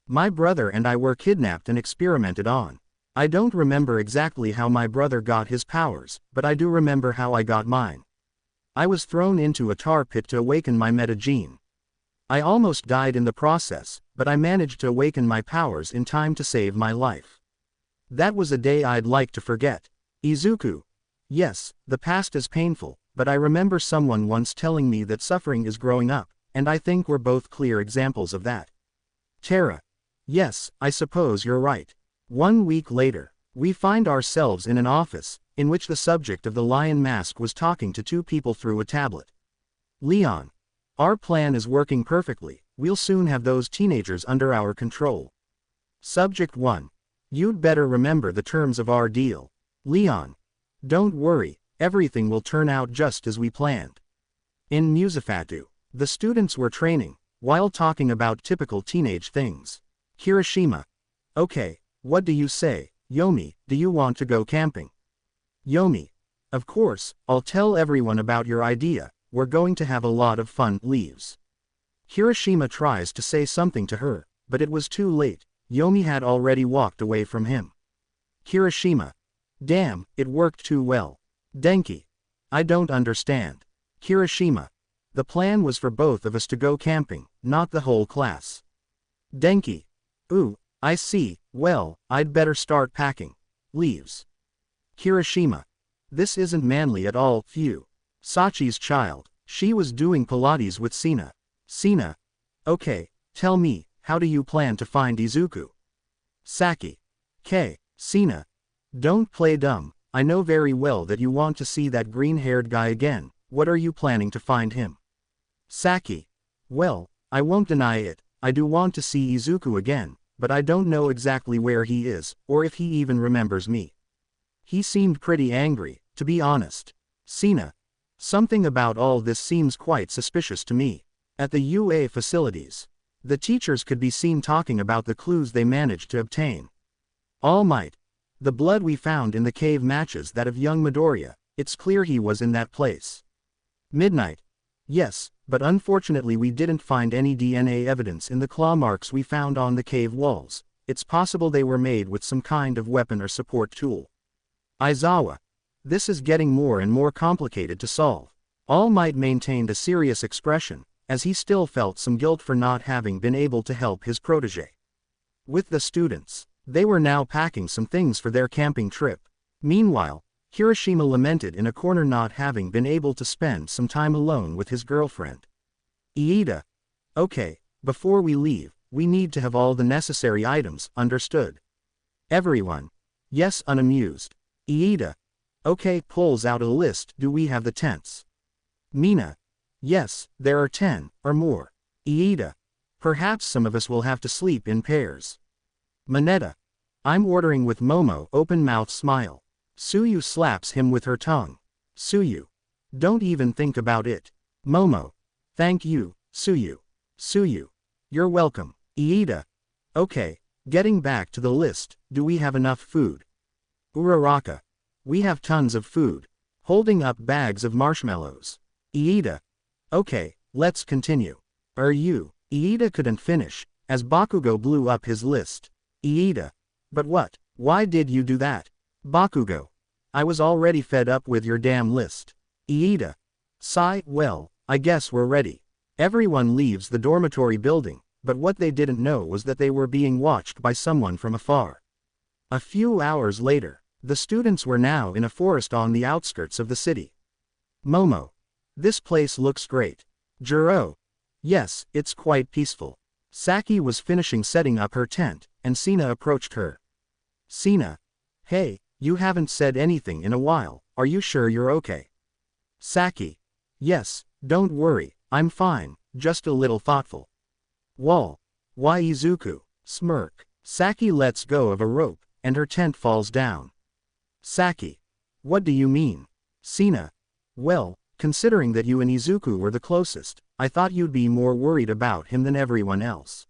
S1: My brother and I were kidnapped and experimented on. I don't remember exactly how my brother got his powers, but I do remember how I got mine. I was thrown into a tar pit to awaken my meta gene. I almost died in the process, but I managed to awaken my powers in time to save my life. That was a day I'd like to forget. Izuku. Yes, the past is painful, but I remember someone once telling me that suffering is growing up, and I think we're both clear examples of that. Terra. Yes, I suppose you're right. 1 week later, we find ourselves in an office, in which the subject of the lion mask was talking to 2 people through a tablet. Leon. Our plan is working perfectly, we'll soon have those teenagers under our control. Subject 1. You'd better remember the terms of our deal. Leon. Don't worry, everything will turn out just as we planned. In Musafatu, the students were training, while talking about typical teenage things. Kirishima. Okay. What do you say, Yomi, do you want to go camping? Yomi. Of course, I'll tell everyone about your idea, we're going to have a lot of fun. Leaves. Kirishima tries to say something to her, but it was too late, Yomi had already walked away from him. Kirishima. Damn, it worked too well. Denki. I don't understand. Kirishima. The plan was for both of us to go camping, not the whole class. Denki. Ooh, I see, well, I'd better start packing. Leaves. Kirishima. This isn't manly at all. Phew. Sachi's child. She was doing Pilates with Sina. Sina. Okay, tell me, how do you plan to find Izuku? Saki. Sina. Don't play dumb, I know very well that you want to see that green-haired guy again, what are you planning to find him? Saki. Well, I won't deny it, I do want to see Izuku again, but I don't know exactly where he is, or if he even remembers me. He seemed pretty angry, to be honest. Sina. Something about all this seems quite suspicious to me. At the UA facilities, the teachers could be seen talking about the clues they managed to obtain. All Might. The blood we found in the cave matches that of young Midoriya, it's clear he was in that place. Midnight. Yes, but unfortunately we didn't find any DNA evidence in the claw marks we found on the cave walls, it's possible they were made with some kind of weapon or support tool. Aizawa. This is getting more and more complicated to solve. All Might maintained a serious expression, as he still felt some guilt for not having been able to help his protege. With the students, they were now packing some things for their camping trip. Meanwhile, Hiroshima lamented in a corner not having been able to spend some time alone with his girlfriend. Iida. Okay, before we leave, we need to have all the necessary items, understood? Everyone. Yes, unamused. Iida. Okay, pulls out a list, do we have the tents? Mina. Yes, there are 10, or more. Iida. Perhaps some of us will have to sleep in pairs. Mineta. I'm ordering with Momo, open mouth smile. Suyu slaps him with her tongue. Suyu. Don't even think about it. Momo. Thank you, Suyu. Suyu. You're welcome. Iida. Okay, getting back to the list, do we have enough food? Uraraka. We have tons of food. Holding up bags of marshmallows. Iida. Okay, let's continue. You? Iida couldn't finish, as Bakugo blew up his list. Iida. But what? Why did you do that? Bakugo. I was already fed up with your damn list. Iida. Sigh, well, I guess we're ready. Everyone leaves the dormitory building, but what they didn't know was that they were being watched by someone from afar. A few hours later, the students were now in a forest on the outskirts of the city. Momo. This place looks great. Juro. Yes, it's quite peaceful. Saki was finishing setting up her tent, and Sina approached her. Sina. Hey, you haven't said anything in a while, are you sure you're okay? Saki. Yes, don't worry, I'm fine, just a little thoughtful. Wall. Why Izuku? Smirk. Saki lets go of a rope, and her tent falls down. Saki. What do you mean? Sina. Well, considering that you and Izuku were the closest, I thought you'd be more worried about him than everyone else.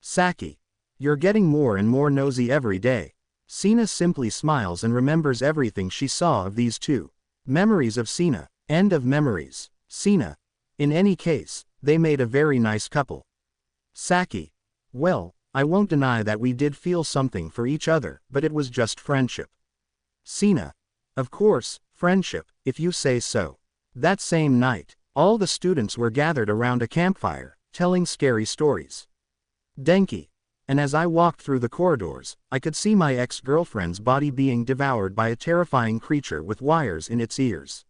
S1: Saki. You're getting more and more nosy every day. Sina simply smiles and remembers everything she saw of these two. Memories of Sina. End of memories. Sina. In any case, they made a very nice couple. Saki. Well, I won't deny that we did feel something for each other, but it was just friendship. Sina. Of course, friendship, if you say so. That same night, all the students were gathered around a campfire, telling scary stories. Denki. And as I walked through the corridors, I could see my ex-girlfriend's body being devoured by a terrifying creature with wires in its ears.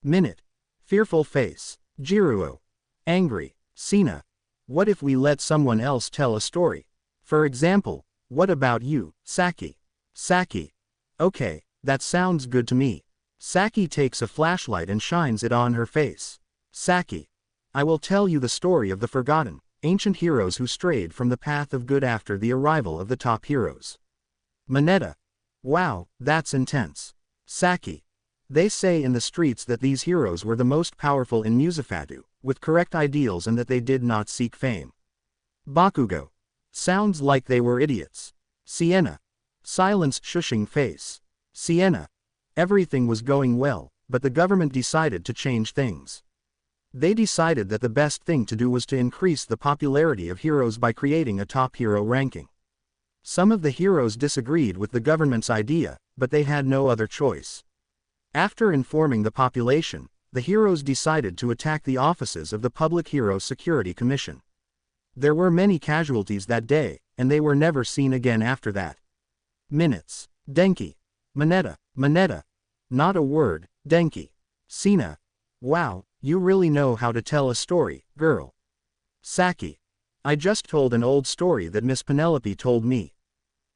S1: Minute. Fearful face. Jiruo. Angry. Sina. What if we let someone else tell a story? For example, what about you, Saki? Saki. Okay, that sounds good to me. Saki takes a flashlight and shines it on her face. Saki. I will tell you the story of the forgotten, ancient heroes who strayed from the path of good after the arrival of the top heroes. Mineta. Wow, that's intense. Saki. They say in the streets that these heroes were the most powerful in Musafatu, with correct ideals and that they did not seek fame. Bakugo. Sounds like they were idiots. Sienna. Silence, shushing face. Sienna. Everything was going well, but the government decided to change things. They decided that the best thing to do was to increase the popularity of heroes by creating a top hero ranking. Some of the heroes disagreed with the government's idea, but they had no other choice. After informing the population, the heroes decided to attack the offices of the Public Hero Security Commission. There were many casualties that day, and they were never seen again after that. Minutes. Denki. Mineta. Not a word, Denki. Sina. Wow, you really know how to tell a story, girl. Saki. I just told an old story that Miss Penelope told me.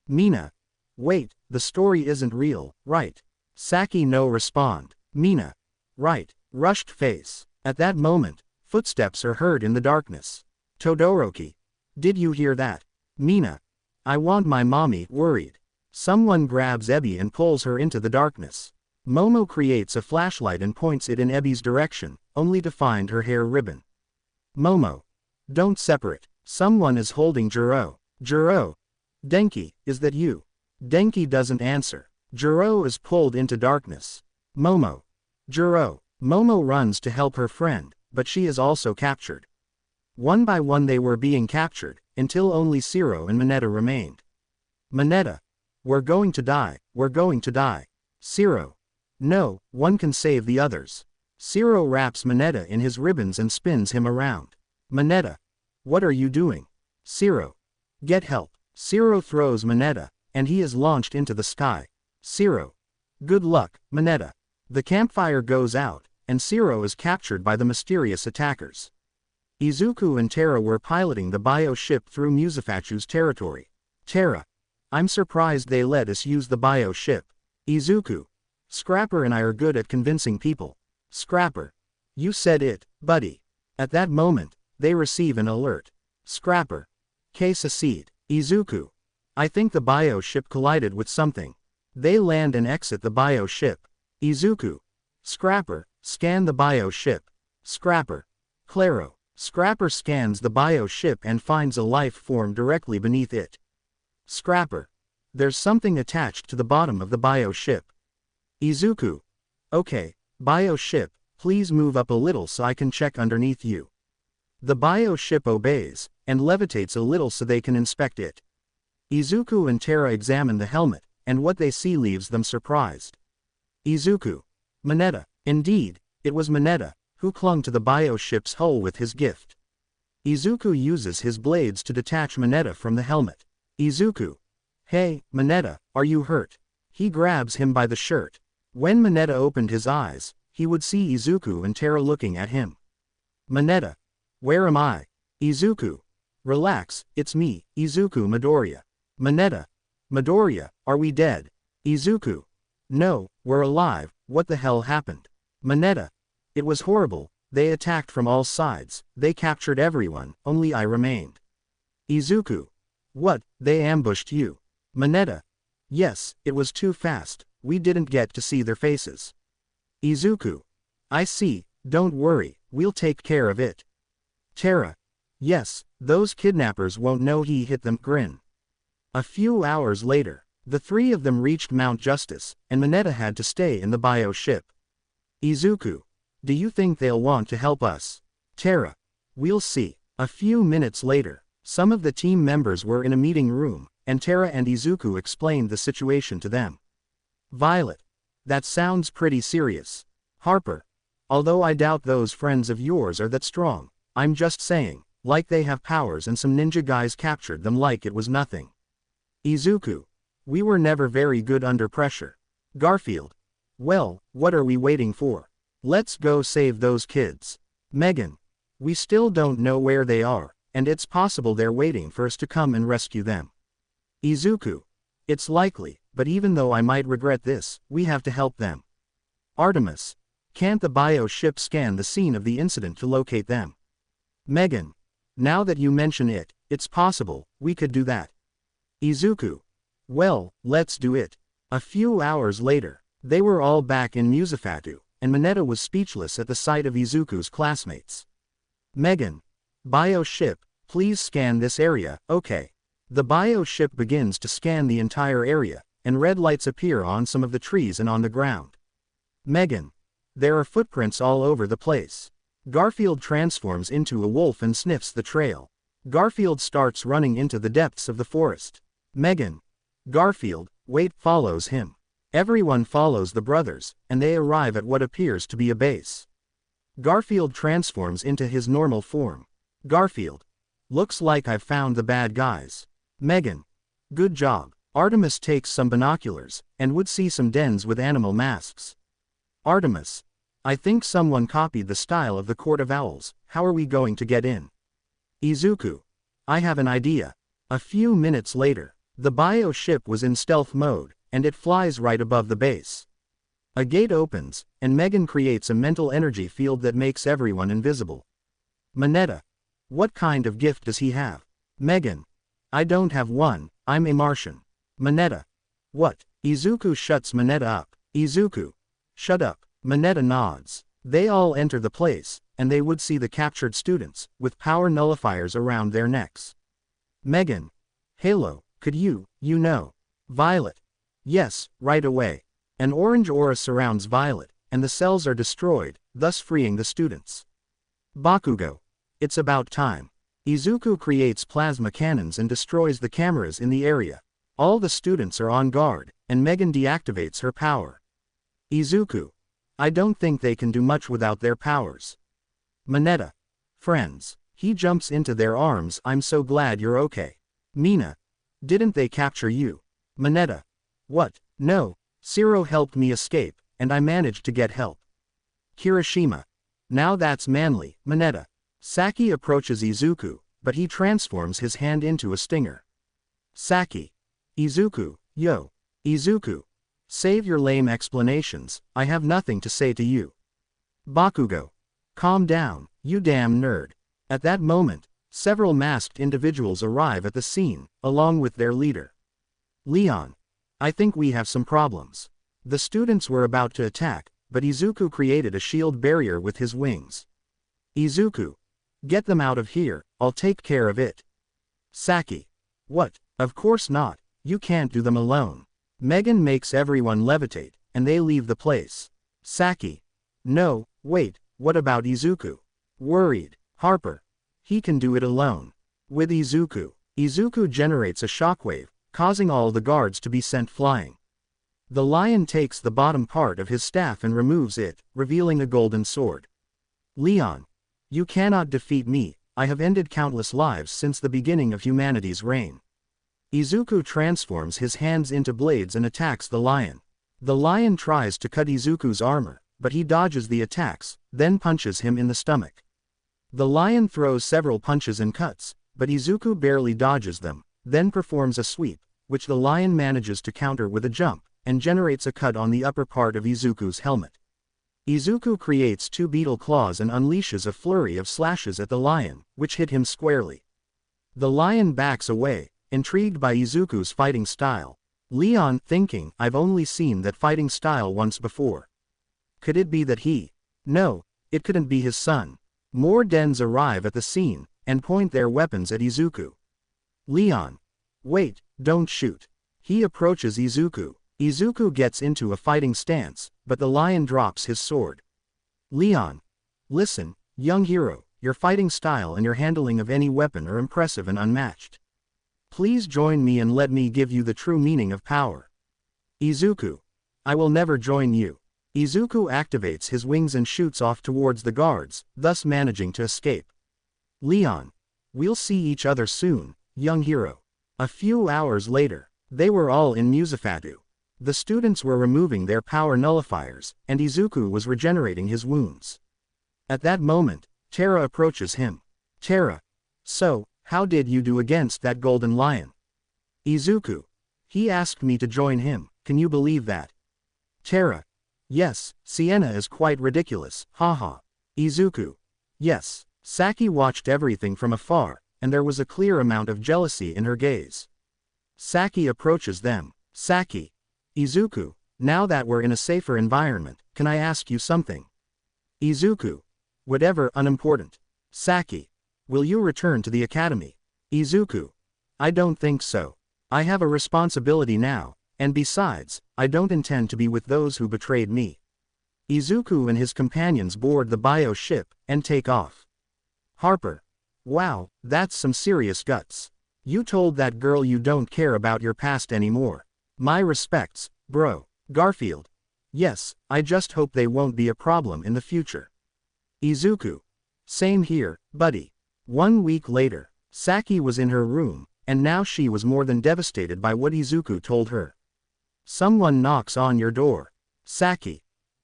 S1: Mina. Wait, the story isn't real, right? Saki no respond. Mina. Right. Rushed face. At that moment, footsteps are heard in the darkness. Todoroki. Did you hear that? Mina. I want my mommy, worried. Someone grabs Ebi and pulls her into the darkness. Momo creates a flashlight and points it in Ebi's direction, only to find her hair ribbon. Momo. Don't separate. Someone is holding Juro. Juro. Denki, is that you? Denki doesn't answer. Juro is pulled into darkness. Momo. Juro. Momo runs to help her friend, but she is also captured. One by one they were being captured, until only Shiro and Mineta remained. Mineta. We're going to die, we're going to die. Shiro. No, one can save the others. Shiro wraps Mineta in his ribbons and spins him around. Mineta. What are you doing? Shiro. Get help. Shiro throws Mineta, and he is launched into the sky. Shiro. Good luck, Mineta. The campfire goes out, and Shiro is captured by the mysterious attackers. Izuku and Terra were piloting the bio ship through Musafachu's territory. Terra. I'm surprised they let us use the bio ship. Izuku. Scrapper and I are good at convincing people. Scrapper. You said it, buddy. At that moment, they receive an alert. Scrapper. Case seed. Izuku. I think the bio ship collided with something. They land and exit the bio ship. Izuku. Scrapper, scan the bio ship. Scrapper. Claro. Scrapper scans the bio ship and finds a life form directly beneath it. Scrapper. There's something attached to the bottom of the bio ship. Izuku. Okay, bio ship, please move up a little so I can check underneath you. The bio ship obeys, and levitates a little so they can inspect it. Izuku and Terra examine the helmet, and what they see leaves them surprised. Izuku. Mineta. Indeed, it was Mineta, who clung to the bio ship's hull with his gift. Izuku uses his blades to detach Mineta from the helmet. Izuku. Hey, Mineta, are you hurt? He grabs him by the shirt. When Mineta opened his eyes, he would see Izuku and Terra looking at him. Mineta. Where am I? Izuku. Relax, it's me, Izuku Midoriya. Mineta. Midoriya, are we dead? Izuku. No, we're alive, what the hell happened? Mineta. It was horrible, they attacked from all sides, they captured everyone, only I remained. Izuku. What, they ambushed you? Mineta. Yes, it was too fast, we didn't get to see their faces. Izuku. I see, don't worry, we'll take care of it. Terra. Yes, those kidnappers won't know he hit them. Grin. A few hours later, the three of them reached Mount Justice, and Mineta had to stay in the bio ship. Izuku. Do you think they'll want to help us? Terra. We'll see. A few minutes later, some of the team members were in a meeting room, and Terra and Izuku explained the situation to them. Violet. That sounds pretty serious. Harper. Although I doubt those friends of yours are that strong, I'm just saying, like they have powers and some ninja guys captured them like it was nothing. Izuku. We were never very good under pressure. Garfield. Well, what are we waiting for? Let's go save those kids. Megan. We still don't know where they are, and it's possible they're waiting for us to come and rescue them. Izuku. It's likely, but even though I might regret this, we have to help them. Artemis. Can't the bio ship scan the scene of the incident to locate them? Megan. Now that you mention it, it's possible, we could do that. Izuku. Well, let's do it. A few hours later, they were all back in Musafatu, and Mineta was speechless at the sight of Izuku's classmates. Megan. Bio ship, please scan this area. Okay. The bio ship begins to scan the entire area, and red lights appear on some of the trees and on the ground. Megan. There are footprints all over the place. Garfield transforms into a wolf and sniffs the trail. Garfield starts running into the depths of the forest. Megan. Garfield, wait, follows him. Everyone follows the brothers, and they arrive at what appears to be a base. Garfield transforms into his normal form. Garfield. Looks like I've found the bad guys. Megan. Good job. Artemis takes some binoculars, and would see some dens with animal masks. Artemis. I think someone copied the style of the Court of Owls, how are we going to get in? Izuku. I have an idea. A few minutes later, the bio ship was in stealth mode, and it flies right above the base. A gate opens, and Megan creates a mental energy field that makes everyone invisible. Mineta. What kind of gift does he have? Megan. I don't have one, I'm a Martian. Mineta. What? Izuku shuts Mineta up. Izuku. Shut up. Mineta nods. They all enter the place, and they would see the captured students, with power nullifiers around their necks. Megan. Halo, could you know. Violet. Yes, right away. An orange aura surrounds Violet, and the cells are destroyed, thus freeing the students. Bakugo. It's about time. Izuku creates plasma cannons and destroys the cameras in the area. All the students are on guard, and Megan deactivates her power. Izuku. I don't think they can do much without their powers. Mineta. Friends. He jumps into their arms. I'm so glad you're okay. Mina. Didn't they capture you? Mineta. What? No. Zero helped me escape, and I managed to get help. Kirishima. Now that's manly. Mineta. Saki approaches Izuku, but he transforms his hand into a stinger. Saki. Izuku, yo. Izuku. Save your lame explanations, I have nothing to say to you. Bakugo. Calm down, you damn nerd. At that moment, several masked individuals arrive at the scene, along with their leader. Leon. I think we have some problems. The students were about to attack, but Izuku created a shield barrier with his wings. Izuku. Get them out of here, I'll take care of it. Saki. What? Of course not, you can't do them alone. Megan makes everyone levitate, and they leave the place. Saki. No, wait, what about Izuku? Worried. Harper. He can do it alone. With Izuku. Izuku generates a shockwave, causing all the guards to be sent flying. The lion takes the bottom part of his staff and removes it, revealing a golden sword. Leon. You cannot defeat me, I have ended countless lives since the beginning of humanity's reign. Izuku transforms his hands into blades and attacks the lion. The lion tries to cut Izuku's armor, but he dodges the attacks, then punches him in the stomach. The lion throws several punches and cuts, but Izuku barely dodges them, then performs a sweep, which the lion manages to counter with a jump, and generates a cut on the upper part of Izuku's helmet. Izuku creates two beetle claws and unleashes a flurry of slashes at the lion, which hit him squarely. The lion backs away, intrigued by Izuku's fighting style. Leon thinking, I've only seen that fighting style once before. Could it be that he? No, it couldn't be his son. More dens arrive at the scene, and point their weapons at Izuku. Leon. Wait, don't shoot. He approaches Izuku. Izuku gets into a fighting stance, but the lion drops his sword. Leon. Listen, young hero, your fighting style and your handling of any weapon are impressive and unmatched. Please join me and let me give you the true meaning of power. Izuku. I will never join you. Izuku activates his wings and shoots off towards the guards, thus managing to escape. Leon. We'll see each other soon, young hero. A few hours later, they were all in Musafatu. The students were removing their power nullifiers, and Izuku was regenerating his wounds. At that moment, Terra approaches him. Terra. So, how did you do against that golden lion? Izuku. He asked me to join him, can you believe that? Terra. Yes, Sienna is quite ridiculous, haha. Izuku. Yes. Saki watched everything from afar, and there was a clear amount of jealousy in her gaze. Saki approaches them. Saki. Izuku, now that we're in a safer environment, can I ask you something? Izuku. Whatever, unimportant. Saki. Will you return to the academy? Izuku. I don't think so. I have a responsibility now, and besides, I don't intend to be with those who betrayed me. Izuku and his companions board the bio ship, and take off. Harper. Wow, that's some serious guts. You told that girl you don't care about your past anymore. My respects, bro. Garfield. Yes, I just hope they won't be a problem in the future. Izuku. Same here, buddy. 1 week later, Saki was in her room, and now she was more than devastated by what Izuku told her. Someone knocks on your door. Saki.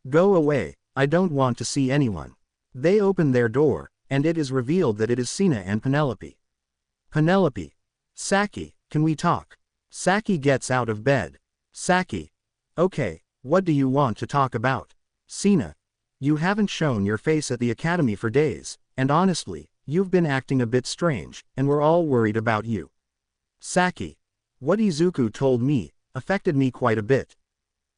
S1: Go away, I don't want to see anyone. They open their door, and it is revealed that it is Sina and Penelope. Penelope. Saki, can we talk? Saki gets out of bed. Saki. Okay, what do you want to talk about? Sina. You haven't shown your face at the academy for days, and honestly, you've been acting a bit strange, and we're all worried about you. Saki. What Izuku told me affected me quite a bit.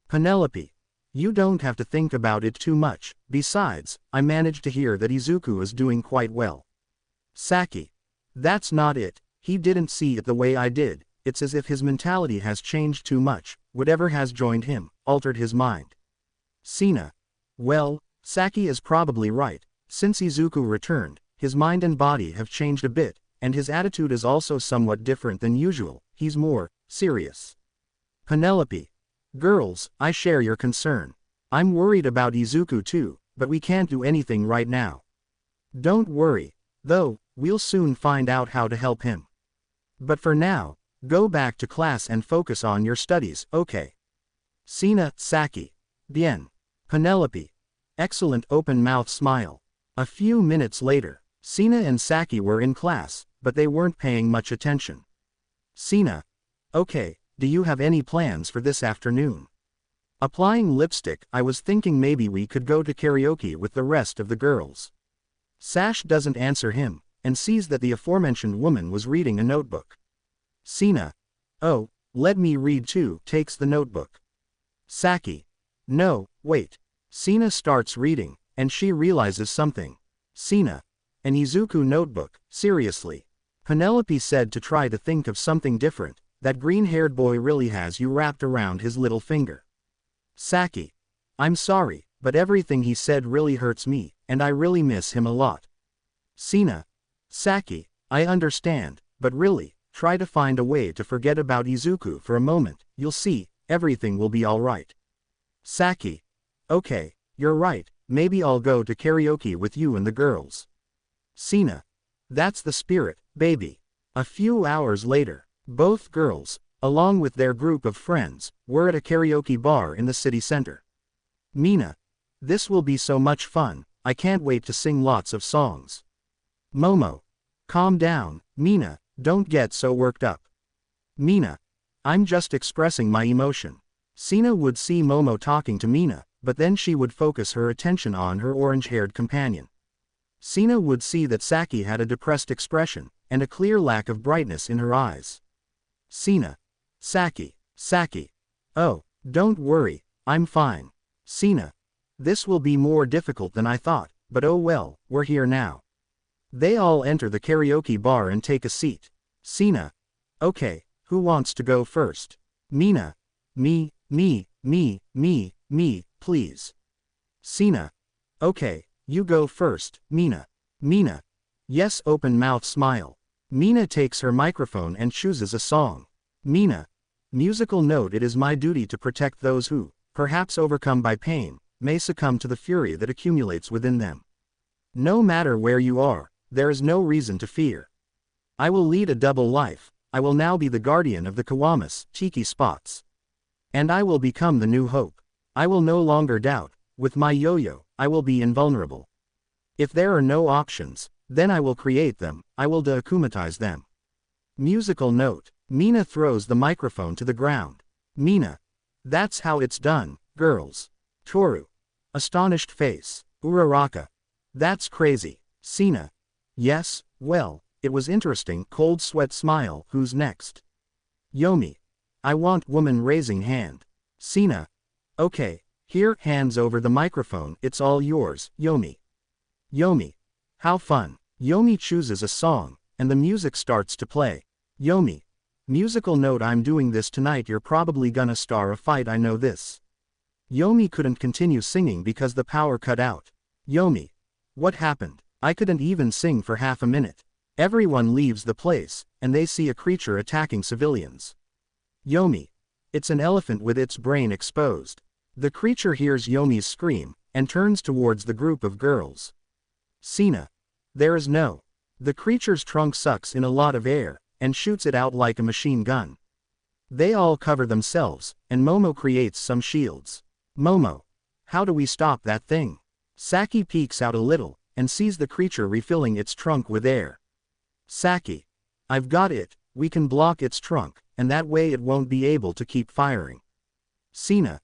S1: Penelope. You don't have to think about it too much, besides, I managed to hear that Izuku is doing quite well. Saki. That's not it, he didn't see it the way I did, it's as if his mentality has changed too much, whatever has joined him, altered his mind. Sina. Well, Saki is probably right, since Izuku returned, his mind and body have changed a bit, and his attitude is also somewhat different than usual, he's more serious. Penelope. Girls, I share your concern. I'm worried about Izuku too, but we can't do anything right now. Don't worry, though, we'll soon find out how to help him. But for now, go back to class and focus on your studies, okay? Sina. Saki. Bien. Penelope. Excellent open-mouth smile. A few minutes later, Sina and Saki were in class, but they weren't paying much attention. Sina. Okay, do you have any plans for this afternoon? Applying lipstick, I was thinking maybe we could go to karaoke with the rest of the girls. Sash doesn't answer him, and sees that the aforementioned woman was reading a notebook. Sina. Oh, let me read too, takes the notebook. Saki. No, wait. Sina starts reading, and she realizes something. Sina. An Izuku notebook, seriously. Penelope said to try to think of something different, that green-haired boy really has you wrapped around his little finger. Saki. I'm sorry, but everything he said really hurts me, and I really miss him a lot. Sina. Saki, I understand, but really, try to find a way to forget about Izuku for a moment, you'll see, everything will be alright. Saki. Okay, you're right, maybe I'll go to karaoke with you and the girls. Sina. That's the spirit, baby. A few hours later, both girls, along with their group of friends, were at a karaoke bar in the city center. Mina. This will be so much fun, I can't wait to sing lots of songs. Momo. Calm down, Mina, don't get so worked up. Mina. I'm just expressing my emotion. Sina would see Momo talking to Mina, but then she would focus her attention on her orange-haired companion. Sina would see that Saki had a depressed expression, and a clear lack of brightness in her eyes. Sina. Saki. Saki. Oh, don't worry, I'm fine. Sina. This will be more difficult than I thought, but oh well, we're here now. They all enter the karaoke bar and take a seat. Sina. Okay, who wants to go first? Mina. Me, please. Sina. Okay, you go first, Mina. Mina. Yes, open mouth smile. Mina takes her microphone and chooses a song. Mina. Musical note. It is my duty to protect those who, perhaps overcome by pain, may succumb to the fury that accumulates within them. No matter where you are, there is no reason to fear. I will lead a double life. I will now be the guardian of the Kawamas, Tiki spots. And I will become the new hope. I will no longer doubt. With my yo-yo, I will be invulnerable. If there are no options, then I will create them, I will de-akumatize them. Musical note. Mina throws the microphone to the ground. Mina. That's how it's done, girls. Toru. Astonished face. Uraraka. That's crazy. Sina. Yes, well, it was interesting. Cold sweat smile. Who's next? Yomi. I want woman raising hand. Sina. Okay, here, hands over the microphone. It's all yours, Yomi. Yomi. How fun. Yomi chooses a song, and the music starts to play. Yomi. Musical note. I'm doing this tonight. You're probably gonna star a fight, I know this. Yomi couldn't continue singing because the power cut out. Yomi. What happened? I couldn't even sing for half a minute. Everyone leaves the place, and they see a creature attacking civilians. Yomi. It's an elephant with its brain exposed. The creature hears Yomi's scream, and turns towards the group of girls. Sina. There is no. The creature's trunk sucks in a lot of air, and shoots it out like a machine gun. They all cover themselves, and Momo creates some shields. Momo. How do we stop that thing? Saki peeks out a little, and sees the creature refilling its trunk with air. Saki. I've got it, we can block its trunk, and that way it won't be able to keep firing. Sina.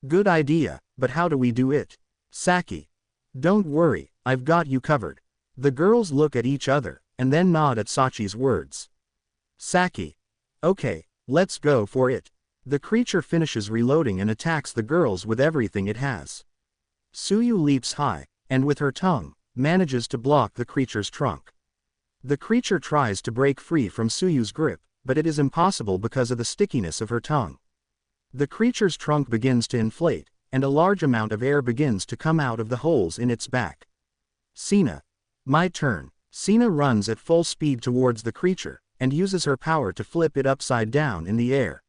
S1: Good idea, but how do we do it? Saki. Don't worry, I've got you covered. The girls look at each other, and then nod at Sachi's words. Saki. Okay, let's go for it. The creature finishes reloading and attacks the girls with everything it has. Suyu leaps high, and with her tongue, manages to block the creature's trunk. The creature tries to break free from Suyu's grip, but it is impossible because of the stickiness of her tongue. The creature's trunk begins to inflate, and a large amount of air begins to come out of the holes in its back. Sina. My turn. Sina runs at full speed towards the creature, and uses her power to flip it upside down in the air.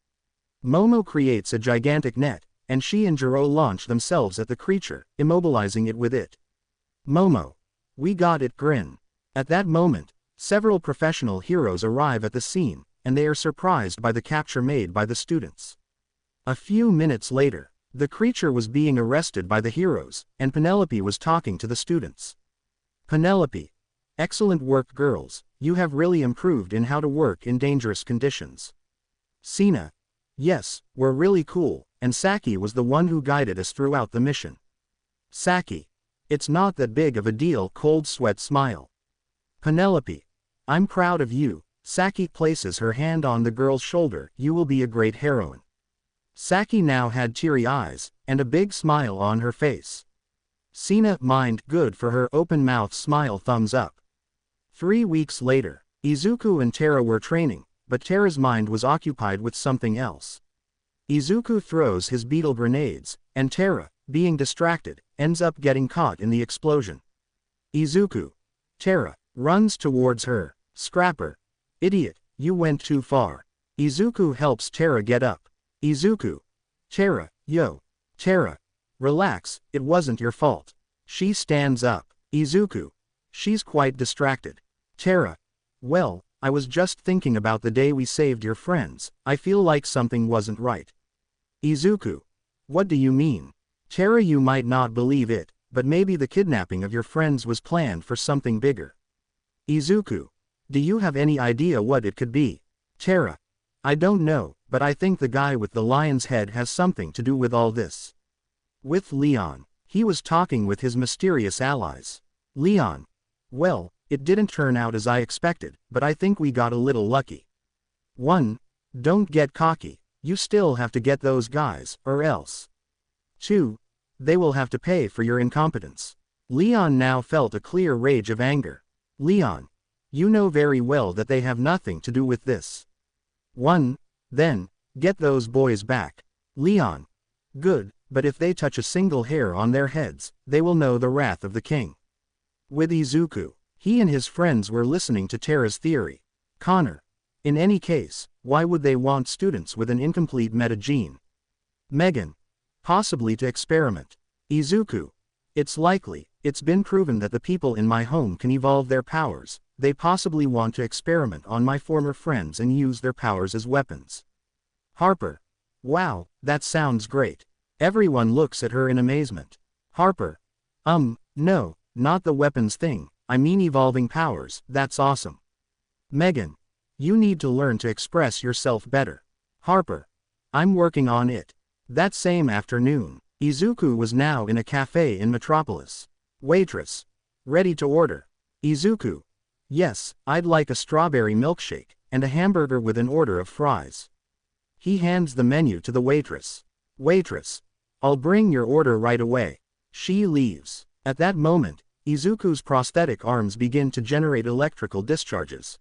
S1: Momo creates a gigantic net, and she and Jiro launch themselves at the creature, immobilizing it with it. Momo. We got it, grin. At that moment, several professional heroes arrive at the scene, and they are surprised by the capture made by the students. A few minutes later, the creature was being arrested by the heroes, and Penelope was talking to the students. Penelope. Excellent work, girls, you have really improved in how to work in dangerous conditions. Sina. Yes, we're really cool, and Saki was the one who guided us throughout the mission. Saki. It's not that big of a deal, cold sweat smile. Penelope. I'm proud of you. Saki places her hand on the girl's shoulder, you will be a great heroine. Saki now had teary eyes, and a big smile on her face. Sina, mind, good for her, open mouth smile, thumbs up. 3 weeks later, Izuku and Terra were training, but Terra's mind was occupied with something else. Izuku throws his beetle grenades, and Terra, being distracted, ends up getting caught in the explosion. Izuku. Terra runs towards her. Scrapper. Idiot, you went too far. Izuku helps Terra get up. Izuku. Terra, yo. Terra. Relax, it wasn't your fault. She stands up. Izuku. She's quite distracted. Terra. Well, I was just thinking about the day we saved your friends, I feel like something wasn't right. Izuku. What do you mean? Terra, you might not believe it, but maybe the kidnapping of your friends was planned for something bigger. Izuku. Do you have any idea what it could be? Terra. I don't know, but I think the guy with the lion's head has something to do with all this. With Leon. He was talking with his mysterious allies. Leon. Well, it didn't turn out as I expected, but I think we got a little lucky. 1. Don't get cocky, you still have to get those guys, or else. 2. They will have to pay for your incompetence. Leon now felt a clear rage of anger. Leon. You know very well that they have nothing to do with this. 1. Then, get those boys back. Leon. Good, but if they touch a single hair on their heads, they will know the wrath of the king. With Izuku. He and his friends were listening to Terra's theory. Connor. In any case, why would they want students with an incomplete meta-gene? Megan. Possibly to experiment. Izuku. It's likely, it's been proven that the people in my home can evolve their powers, they possibly want to experiment on my former friends and use their powers as weapons. Harper. Wow, that sounds great. Everyone looks at her in amazement. Harper. No, not the weapons thing, I mean evolving powers, that's awesome. Megan. You need to learn to express yourself better. Harper. I'm working on it. That same afternoon, Izuku was now in a cafe in Metropolis. Waitress. Ready to order. Izuku. Yes, I'd like a strawberry milkshake, and a hamburger with an order of fries. He hands the menu to the waitress. Waitress. I'll bring your order right away. She leaves. At that moment, Izuku's prosthetic arms begin to generate electrical discharges.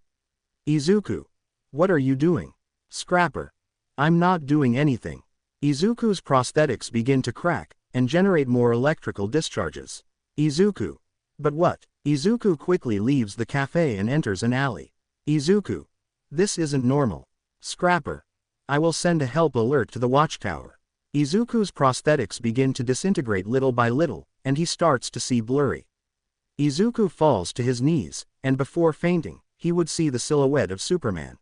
S1: Izuku. What are you doing? Scrapper. I'm not doing anything. Izuku's prosthetics begin to crack, and generate more electrical discharges. Izuku. But what? Izuku quickly leaves the cafe and enters an alley. Izuku. This isn't normal. Scrapper. I will send a help alert to the watchtower. Izuku's prosthetics begin to disintegrate little by little, and he starts to see blurry. Izuku falls to his knees, and before fainting, he would see the silhouette of Superman.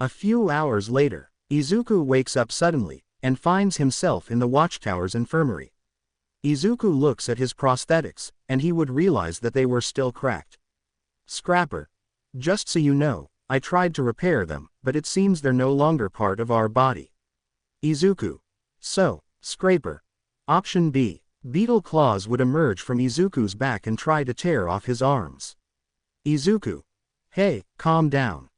S1: A few hours later, Izuku wakes up suddenly, and finds himself in the watchtower's infirmary. Izuku looks at his prosthetics, and he would realize that they were still cracked. Scrapper. Just so you know, I tried to repair them, but it seems they're no longer part of our body. Izuku. So, Scraper. Option B. Beetle claws would emerge from Izuku's back and try to tear off his arms. Izuku. Hey, calm down.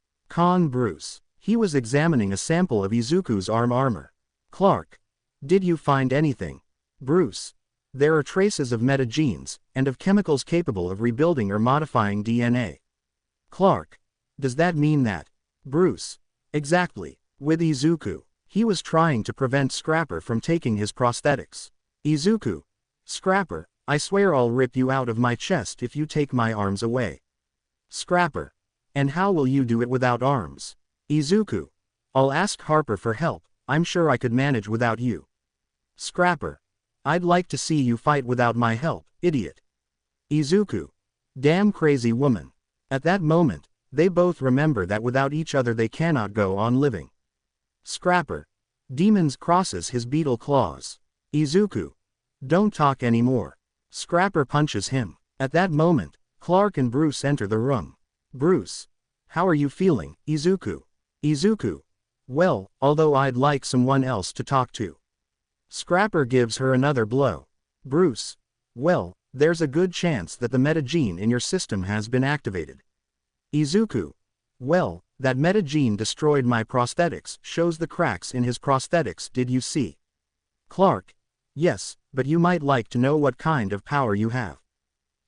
S1: Bruce. He was examining a sample of Izuku's armor. Clark. Did you find anything? Bruce. There are traces of metagenes, and of chemicals capable of rebuilding or modifying DNA. Clark. Does that mean that? Bruce. Exactly. With Izuku, he was trying to prevent Scrapper from taking his prosthetics. Izuku. Scrapper, I swear I'll rip you out of my chest if you take my arms away. Scrapper. And how will you do it without arms? Izuku. I'll ask Harper for help, I'm sure I could manage without you. Scrapper. I'd like to see you fight without my help, idiot. Izuku. Damn crazy woman. At that moment, they both remember that without each other they cannot go on living. Scrapper. Demons crosses his beetle claws. Izuku. Don't talk anymore. Scrapper punches him. At that moment, Clark and Bruce enter the room. Bruce. How are you feeling, Izuku? Izuku. Well, although I'd like someone else to talk to. Scrapper gives her another blow. Bruce. Well, there's a good chance that the metagene in your system has been activated. Izuku. Well, that metagene destroyed my prosthetics, shows the cracks in his prosthetics, did you see? Clark. Yes, but you might like to know what kind of power you have.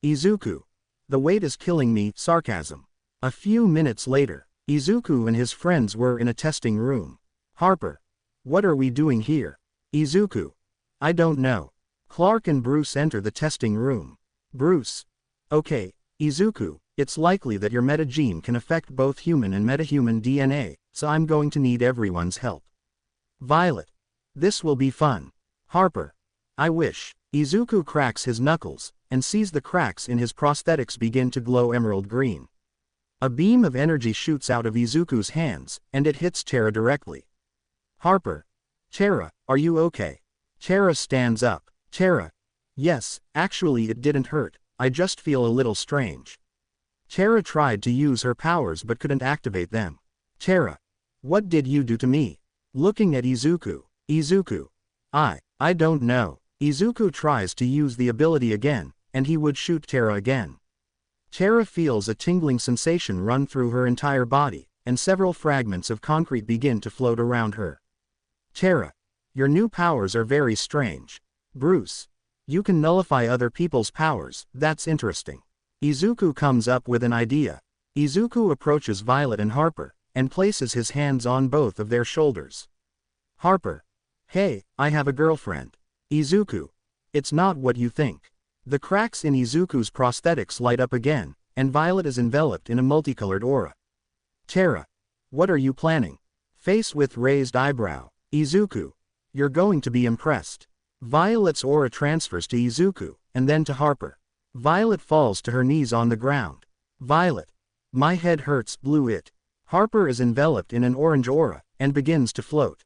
S1: Izuku. The weight is killing me, sarcasm. A few minutes later, Izuku and his friends were in a testing room. Harper. What are we doing here? Izuku. I don't know. Clark and Bruce enter the testing room. Bruce. Okay, Izuku, it's likely that your metagene can affect both human and metahuman DNA, so I'm going to need everyone's help. Violet. This will be fun. Harper. I wish. Izuku cracks his knuckles, and sees the cracks in his prosthetics begin to glow emerald green. A beam of energy shoots out of Izuku's hands, and it hits Terra directly. Harper. Terra, are you okay? Terra stands up. Terra. Yes, actually it didn't hurt, I just feel a little strange. Terra tried to use her powers but couldn't activate them. Terra. What did you do to me? Looking at Izuku. Izuku. I don't know. Izuku tries to use the ability again, and he would shoot Terra again. Terra feels a tingling sensation run through her entire body, and several fragments of concrete begin to float around her. Terra. Your new powers are very strange. Bruce. You can nullify other people's powers, that's interesting. Izuku comes up with an idea. Izuku approaches Violet and Harper, and places his hands on both of their shoulders. Harper. Hey, I have a girlfriend. Izuku. It's not what you think. The cracks in Izuku's prosthetics light up again, and Violet is enveloped in a multicolored aura. Terra. What are you planning? Face with raised eyebrow. Izuku. You're going to be impressed. Violet's aura transfers to Izuku, and then to Harper. Violet falls to her knees on the ground. Violet. My head hurts, blew it. Harper is enveloped in an orange aura, and begins to float.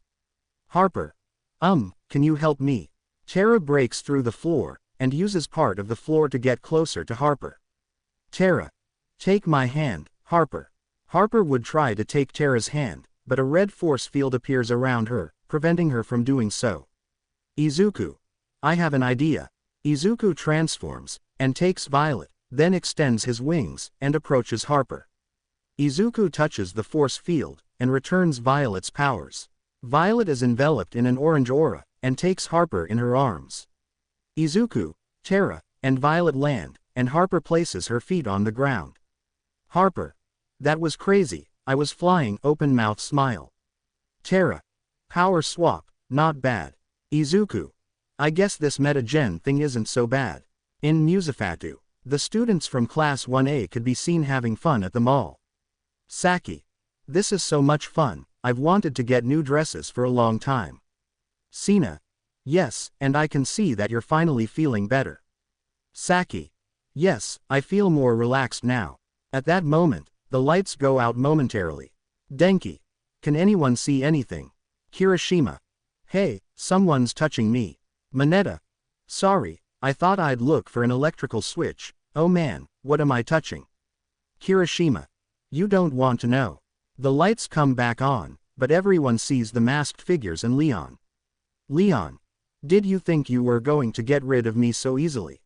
S1: Harper. Can you help me? Terra breaks through the floor, and uses part of the floor to get closer to Harper. Terra. Take my hand, Harper. Harper would try to take Terra's hand, but a red force field appears around her, preventing her from doing so. Izuku. I have an idea. Izuku transforms, and takes Violet, then extends his wings, and approaches Harper. Izuku touches the force field, and returns Violet's powers. Violet is enveloped in an orange aura, and takes Harper in her arms. Izuku, Terra, and Violet land, and Harper places her feet on the ground. Harper. That was crazy, I was flying, open mouth smile. Terra. Power swap, not bad. Izuku. I guess this metagen thing isn't so bad. In Musafatu, the students from Class 1A could be seen having fun at the mall. Saki. This is so much fun, I've wanted to get new dresses for a long time. Sina. Yes, and I can see that you're finally feeling better. Saki. Yes, I feel more relaxed now. At that moment, the lights go out momentarily. Denki. Can anyone see anything? Kirishima. Hey, someone's touching me. Mineta. Sorry, I thought I'd look for an electrical switch, oh man, what am I touching? Kirishima. You don't want to know. The lights come back on, but everyone sees the masked figures and Leon. Leon. Did you think you were going to get rid of me so easily?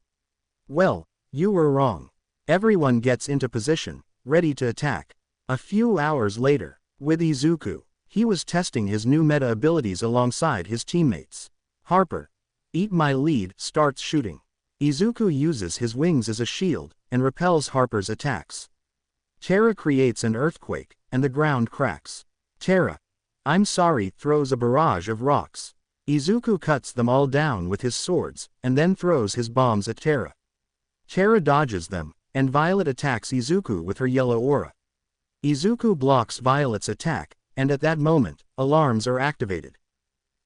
S1: Well, you were wrong. Everyone gets into position, ready to attack. A few hours later, with Izuku, he was testing his new meta abilities alongside his teammates. Harper. Eat my lead, starts shooting. Izuku uses his wings as a shield, and repels Harper's attacks. Terra creates an earthquake, and the ground cracks. Terra. I'm sorry, throws a barrage of rocks. Izuku cuts them all down with his swords, and then throws his bombs at Terra. Terra dodges them, and Violet attacks Izuku with her yellow aura. Izuku blocks Violet's attack, and at that moment, alarms are activated.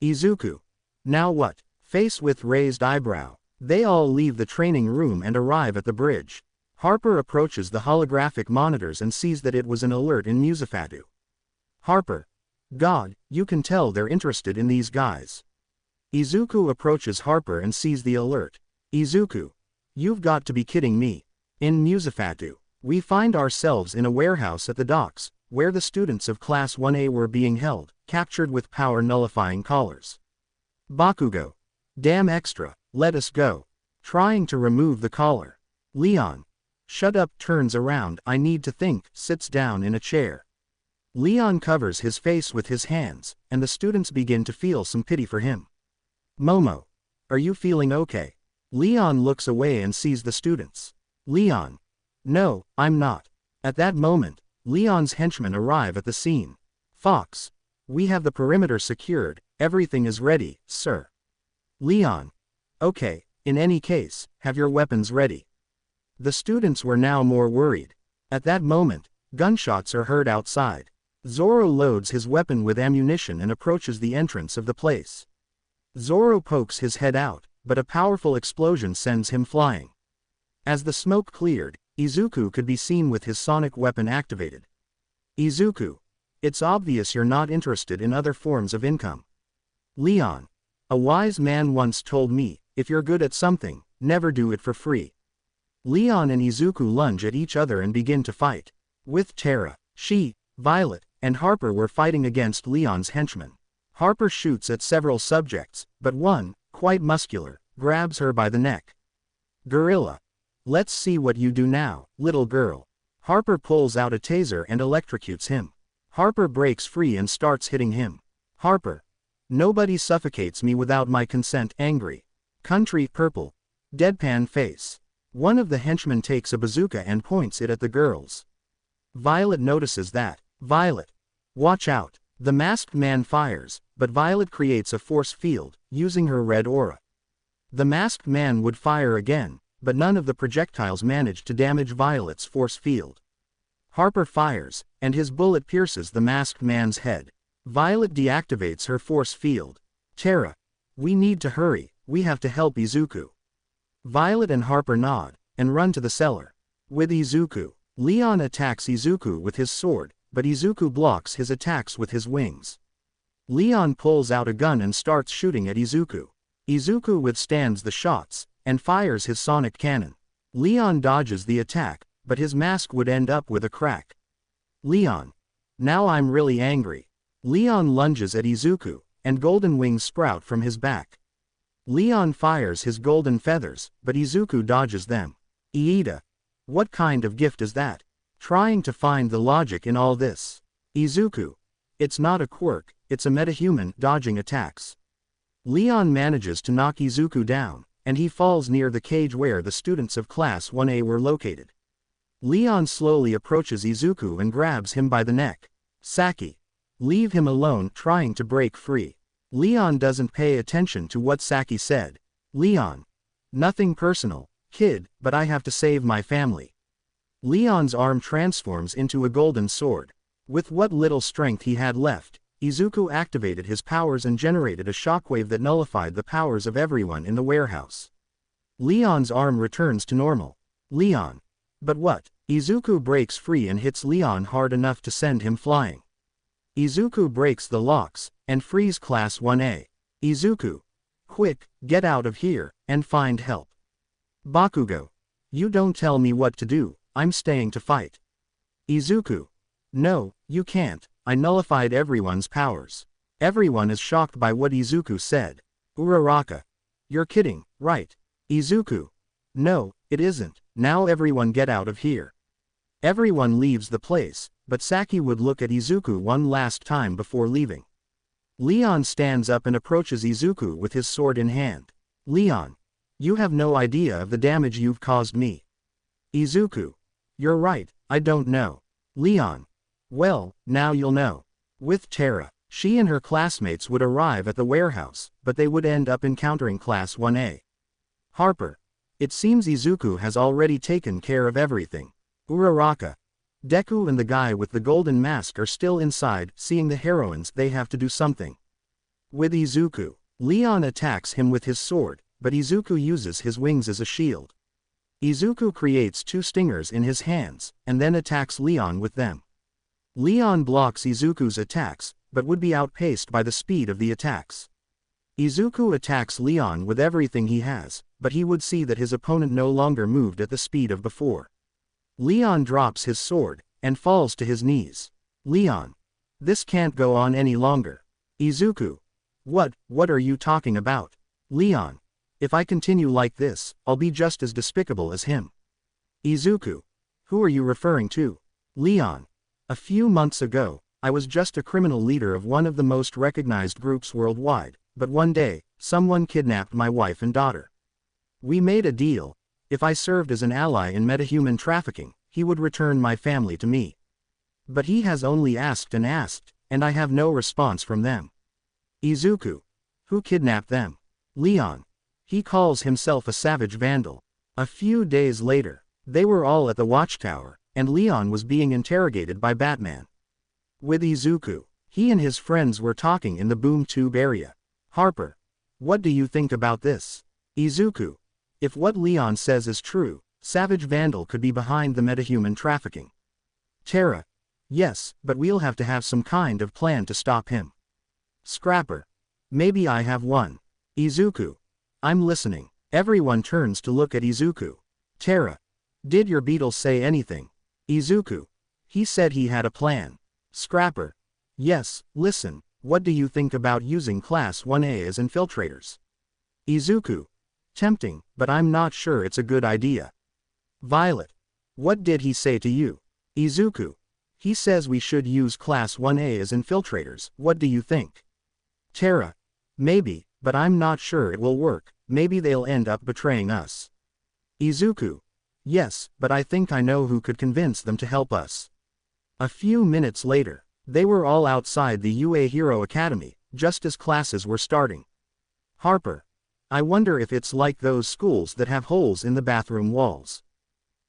S1: Izuku. Now what? Face with raised eyebrow. They all leave the training room and arrive at the bridge. Harper approaches the holographic monitors and sees that it was an alert in Musafatu. Harper. God, you can tell they're interested in these guys. Izuku approaches Harper and sees the alert. Izuku. You've got to be kidding me. In Musafatu, we find ourselves in a warehouse at the docks, where the students of Class 1A were being held, captured with power-nullifying collars. Bakugo. Damn extra, let us go. Trying to remove the collar. Leon. Shut up, turns around, I need to think, sits down in a chair. Leon covers his face with his hands, and the students begin to feel some pity for him. Momo. Are you feeling okay? Leon looks away and sees the students. Leon. No, I'm not. At that moment, Leon's henchmen arrive at the scene. Fox. We have the perimeter secured, everything is ready, sir. Leon. Okay, in any case, have your weapons ready. The students were now more worried. At that moment, gunshots are heard outside. Zoro loads his weapon with ammunition and approaches the entrance of the place. Zoro pokes his head out, but a powerful explosion sends him flying. As the smoke cleared, Izuku could be seen with his sonic weapon activated. Izuku. It's obvious you're not interested in other forms of income. Leon. A wise man once told me, if you're good at something, never do it for free. Leon and Izuku lunge at each other and begin to fight. With Terra, she, Violet, and Harper were fighting against Leon's henchmen. Harper shoots at several subjects, but one, quite muscular, grabs her by the neck. Gorilla. Let's see what you do now, little girl. Harper pulls out a taser and electrocutes him. Harper breaks free and starts hitting him. Harper. Nobody suffocates me without my consent, angry. Country purple. Deadpan face. One of the henchmen takes a bazooka and points it at the girls. Violet notices that. Violet. Watch out. The masked man fires, but Violet creates a force field, using her red aura. The masked man would fire again, but none of the projectiles managed to damage Violet's force field. Harper fires, and his bullet pierces the masked man's head. Violet deactivates her force field. Terra. We need to hurry, we have to help Izuku. Violet and Harper nod, and run to the cellar. With Izuku, Leon attacks Izuku with his sword, but Izuku blocks his attacks with his wings. Leon pulls out a gun and starts shooting at Izuku. Izuku withstands the shots, and fires his sonic cannon. Leon dodges the attack, but his mask would end up with a crack. Leon. Now I'm really angry. Leon lunges at Izuku, and golden wings sprout from his back. Leon fires his golden feathers, but Izuku dodges them. Iida. What kind of gift is that? Trying to find the logic in all this. Izuku. It's not a quirk, it's a metahuman, dodging attacks. Leon manages to knock Izuku down, and he falls near the cage where the students of Class 1A were located. Leon slowly approaches Izuku and grabs him by the neck. Saki. Leave him alone, trying to break free. Leon doesn't pay attention to what Saki said. Leon. Nothing personal, kid, but I have to save my family. Leon's arm transforms into a golden sword. With what little strength he had left, Izuku activated his powers and generated a shockwave that nullified the powers of everyone in the warehouse. Leon's arm returns to normal. Leon. But what? Izuku breaks free and hits Leon hard enough to send him flying. Izuku breaks the locks, and frees Class 1A. Izuku. Quick, get out of here, and find help. Bakugo. You don't tell me what to do, I'm staying to fight. Izuku. No, you can't. I nullified everyone's powers. Everyone is shocked by what Izuku said. Uraraka. You're kidding, right? Izuku. No, it isn't. Now everyone get out of here. Everyone leaves the place, but Saki would look at Izuku one last time before leaving. Leon stands up and approaches Izuku with his sword in hand. Leon. You have no idea of the damage you've caused me. Izuku. You're right, I don't know. Leon. Well, now you'll know. With Terra, she and her classmates would arrive at the warehouse, but they would end up encountering Class 1A. Harper. It seems Izuku has already taken care of everything. Uraraka. Deku and the guy with the golden mask are still inside, seeing the heroines. They have to do something. With Izuku, Leon attacks him with his sword, but Izuku uses his wings as a shield. Izuku creates 2 stingers in his hands, and then attacks Leon with them. Leon blocks Izuku's attacks, but would be outpaced by the speed of the attacks. Izuku attacks Leon with everything he has, but he would see that his opponent no longer moved at the speed of before. Leon drops his sword, and falls to his knees. Leon. This can't go on any longer. Izuku. What are you talking about? Leon. If I continue like this, I'll be just as despicable as him. Izuku. Who are you referring to? Leon. A few months ago, I was just a criminal leader of one of the most recognized groups worldwide, but one day, someone kidnapped my wife and daughter. We made a deal. If I served as an ally in metahuman trafficking, he would return my family to me. But he has only asked, and I have no response from them. Izuku. Who kidnapped them? Leon. He calls himself a savage vandal. A few days later, they were all at the watchtower, and Leon was being interrogated by Batman. With Izuku, he and his friends were talking in the boom tube area. Harper. What do you think about this? Izuku. If what Leon says is true, Savage Vandal could be behind the metahuman trafficking. Terra. Yes, but we'll have to have some kind of plan to stop him. Scrapper. Maybe I have one. Izuku. I'm listening. Everyone turns to look at Izuku. Terra. Did your Beetle say anything? Izuku. He said he had a plan. Scrapper. Yes, listen, what do you think about using Class 1A as infiltrators? Izuku. Tempting, but I'm not sure it's a good idea. Violet. What did he say to you? Izuku. He says we should use Class 1A as infiltrators. What do you think? Terra. Maybe, but I'm not sure it will work. Maybe they'll end up betraying us. Izuku. Yes, but I think I know who could convince them to help us. A few minutes later, they were all outside the UA Hero Academy, just as classes were starting. Harper. I wonder if it's like those schools that have holes in the bathroom walls.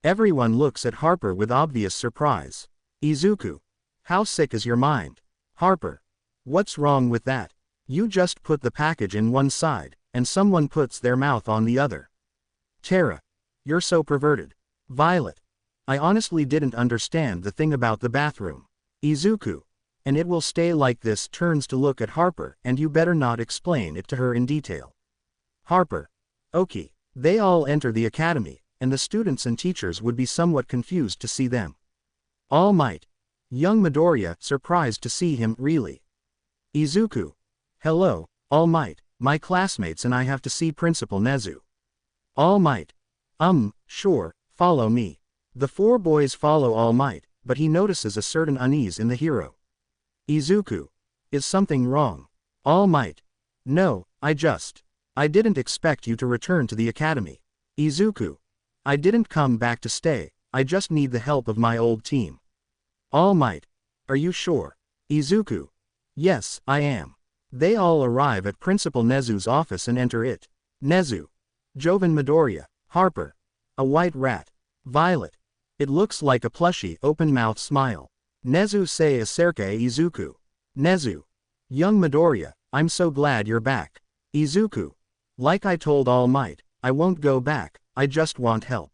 S1: Everyone looks at Harper with obvious surprise. Izuku. How sick is your mind? Harper. What's wrong with that? You just put the package in one side, and someone puts their mouth on the other. Terra. You're so perverted. Violet. I honestly didn't understand the thing about the bathroom. Izuku. And it will stay like this. Turns to look at Harper, and you better not explain it to her in detail. Harper. Okay. They all enter the academy, and the students and teachers would be somewhat confused to see them. All Might. Young Midoriya, surprised to see him. Really? Izuku. Hello, All Might. My classmates and I have to see Principal Nezu. All Might. Sure, follow me. The 4 boys follow All Might, but he notices a certain unease in the hero. Izuku. Is something wrong? All Might. No, I didn't expect you to return to the academy. Izuku. I didn't come back to stay, I just need the help of my old team. All Might. Are you sure? Izuku. Yes, I am. They all arrive at Principal Nezu's office and enter it. Nezu. Joven Midoriya. Harper. A white rat. Violet. It looks like a plushy open-mouth smile. Nezu say acerca Izuku. Nezu. Young Midoriya, I'm so glad you're back. Izuku. Like I told All Might, I won't go back, I just want help.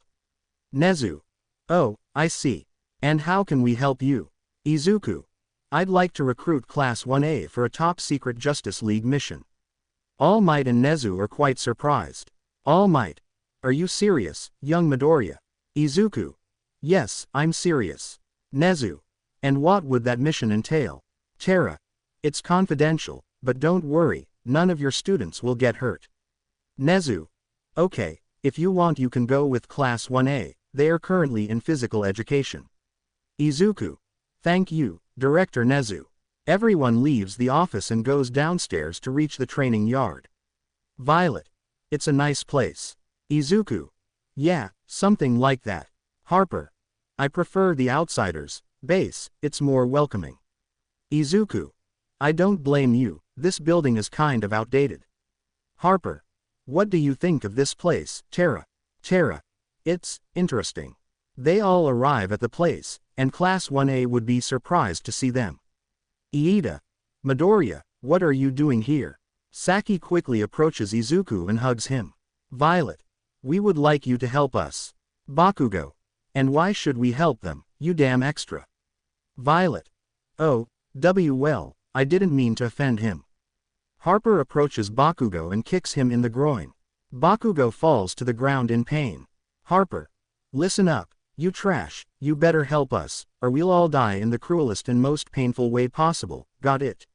S1: Nezu. Oh, I see. And how can we help you? Izuku. I'd like to recruit Class 1A for a top-secret Justice League mission. All Might and Nezu are quite surprised. All Might. Are you serious, young Midoriya? Izuku. Yes, I'm serious. Nezu. And what would that mission entail? Terra. It's confidential, but don't worry, none of your students will get hurt. Nezu. Okay, if you want you can go with Class 1A, they are currently in physical education. Izuku. Thank you, Director Nezu. Everyone leaves the office and goes downstairs to reach the training yard. Violet. It's a nice place. Izuku. Yeah, something like that. Harper. I prefer the outsiders' base, it's more welcoming. Izuku. I don't blame you, this building is kind of outdated. Harper. What do you think of this place, Terra? Terra. It's interesting. They all arrive at the place, and Class 1A would be surprised to see them. Iida. Midoriya, what are you doing here? Saki quickly approaches Izuku and hugs him. Violet. We would like you to help us. Bakugo. And why should we help them, you damn extra? Violet. Oh, well, I didn't mean to offend him. Harper approaches Bakugo and kicks him in the groin. Bakugo falls to the ground in pain. Harper. Listen up, you trash, you better help us, or we'll all die in the cruelest and most painful way possible, got it?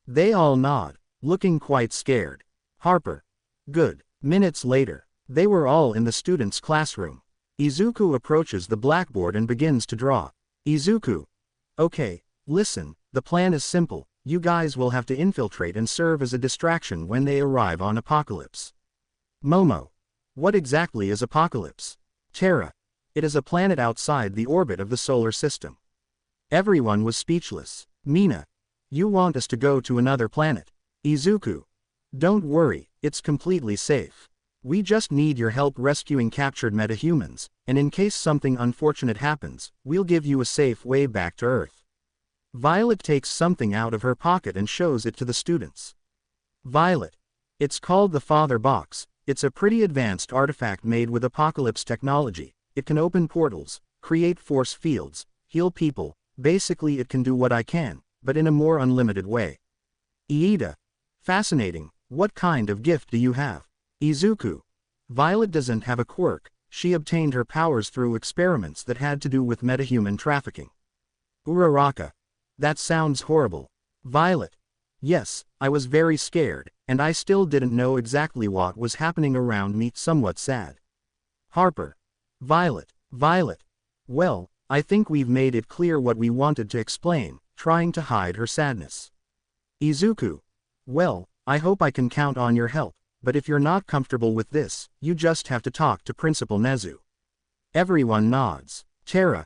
S1: They all nod, looking quite scared. Harper. Good. Minutes later, they were all in the students' classroom. Izuku approaches the blackboard and begins to draw. Izuku. Okay, listen, the plan is simple, you guys will have to infiltrate and serve as a distraction when they arrive on Apocalypse. Momo. What exactly is Apocalypse? Terra. It is a planet outside the orbit of the solar system. Everyone was speechless. Mina. You want us to go to another planet? Izuku. Don't worry, it's completely safe. We just need your help rescuing captured metahumans, and in case something unfortunate happens, we'll give you a safe way back to Earth. Violet takes something out of her pocket and shows it to the students. Violet. It's called the Father Box. It's a pretty advanced artifact made with Apocalypse technology. It can open portals, create force fields, heal people, basically it can do what I can, but in a more unlimited way. Iida. Fascinating, what kind of gift do you have? Izuku. Violet doesn't have a quirk, she obtained her powers through experiments that had to do with metahuman trafficking. Uraraka. That sounds horrible. Violet. Yes, I was very scared, and I still didn't know exactly what was happening around me, somewhat sad. Harper. Violet. Well, I think we've made it clear what we wanted to explain, trying to hide her sadness. Izuku. Well, I hope I can count on your help, but if you're not comfortable with this, you just have to talk to Principal Nezu. Everyone nods. Terra.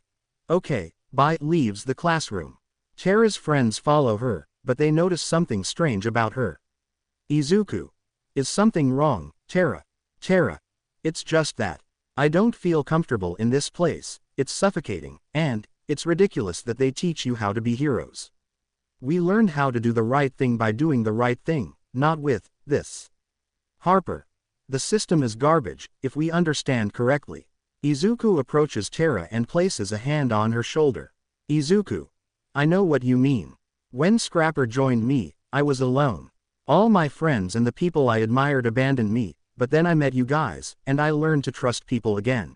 S1: Okay, bye. Leaves the classroom. Terra's friends follow her, but they notice something strange about her. Izuku. Is something wrong, Terra? Terra. It's just that. I don't feel comfortable in this place, it's suffocating, and it's ridiculous that they teach you how to be heroes. We learned how to do the right thing by doing the right thing, not with this. Harper. The system is garbage, if we understand correctly. Izuku approaches Terra and places a hand on her shoulder. Izuku. I know what you mean. When Scrapper joined me, I was alone. All my friends and the people I admired abandoned me, but then I met you guys, and I learned to trust people again.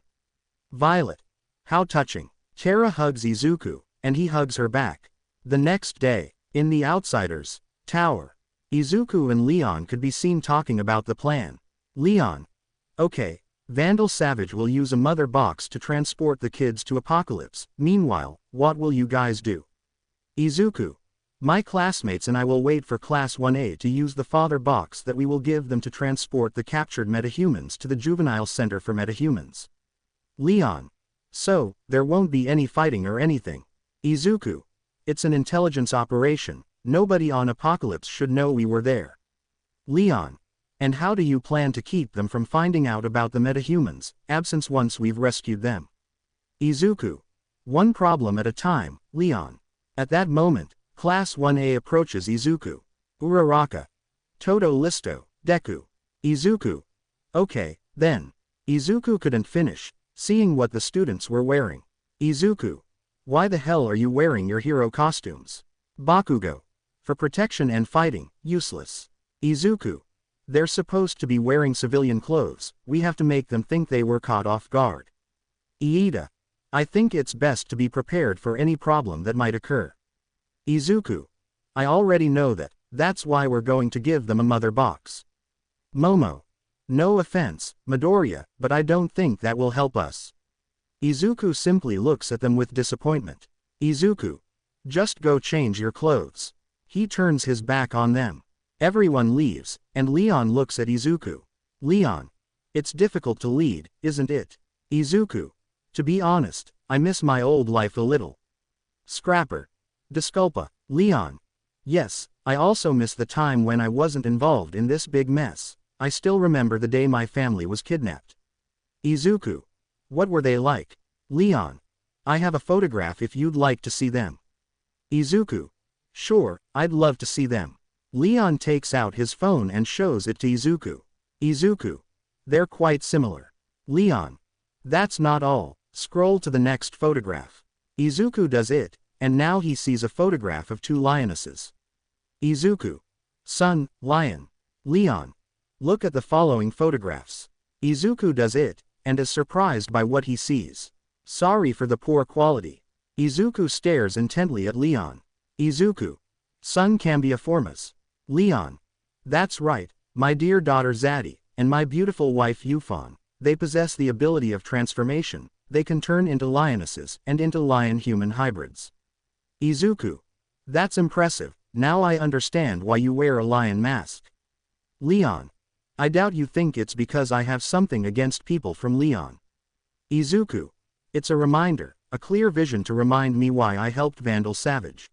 S1: Violet. How touching. Terra hugs Izuku, and he hugs her back. The next day, in the Outsiders' tower, Izuku and Leon could be seen talking about the plan. Leon. Okay, Vandal Savage will use a mother box to transport the kids to Apocalypse. Meanwhile, what will you guys do? Izuku. My classmates and I will wait for Class 1A to use the father box that we will give them to transport the captured metahumans to the Juvenile Center for Metahumans. Leon. So, there won't be any fighting or anything. Izuku. It's an intelligence operation, nobody on Apocalypse should know we were there. Leon. And how do you plan to keep them from finding out about the metahumans' absence once we've rescued them? Izuku. One problem at a time, Leon. At that moment, Class 1A approaches Izuku. Uraraka. Todo listo, Deku. Izuku. Okay, then. Izuku couldn't finish, seeing what the students were wearing. Izuku. Why the hell are you wearing your hero costumes? Bakugo. For protection and fighting, useless. Izuku. They're supposed to be wearing civilian clothes, we have to make them think they were caught off guard. Iida. I think it's best to be prepared for any problem that might occur. Izuku. I already know that, that's why we're going to give them a mother box. Momo. No offense, Midoriya, but I don't think that will help us. Izuku simply looks at them with disappointment. Izuku. Just go change your clothes. He turns his back on them. Everyone leaves, and Leon looks at Izuku. Leon. It's difficult to lead, isn't it? Izuku. To be honest, I miss my old life a little. Scrapper. Disculpa. Leon. Yes, I also miss the time when I wasn't involved in this big mess. I still remember the day my family was kidnapped. Izuku. What were they like? Leon. I have a photograph if you'd like to see them. Izuku. Sure, I'd love to see them. Leon takes out his phone and shows it to Izuku. Izuku. They're quite similar. Leon. That's not all. Scroll to the next photograph. Izuku does it, and now he sees a photograph of two lionesses. Izuku. Son, lion. Leon. Look at the following photographs. Izuku does it, and is surprised by what he sees. Sorry for the poor quality. Izuku stares intently at Leon. Izuku. Son Cambiaformis. Leon. That's right, my dear daughter Zadie, and my beautiful wife Yufon. They possess the ability of transformation. They can turn into lionesses and into lion-human hybrids. Izuku. That's impressive. Now I understand why you wear a lion mask. Leon. I doubt you think it's because I have something against people from Leon. Izuku. It's a reminder, a clear vision to remind me why I helped Vandal Savage.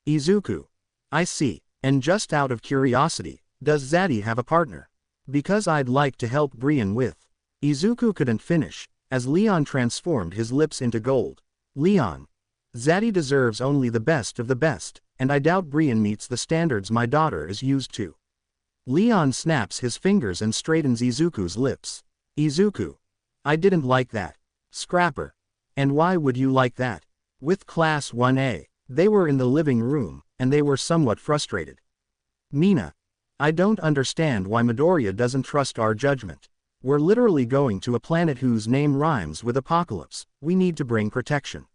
S1: Izuku. I see, and just out of curiosity, does Zadie have a partner? Because I'd like to help Brian with. Izuku couldn't finish, as Leon transformed his lips into gold. Leon. Zadie deserves only the best of the best, and I doubt Brian meets the standards my daughter is used to. Leon snaps his fingers and straightens Izuku's lips. Izuku. I didn't like that. Scrapper. And why would you like that? With Class 1A, they were in the living room, and they were somewhat frustrated. Mina. I don't understand why Midoriya doesn't trust our judgment. We're literally going to a planet whose name rhymes with apocalypse. We need to bring protection.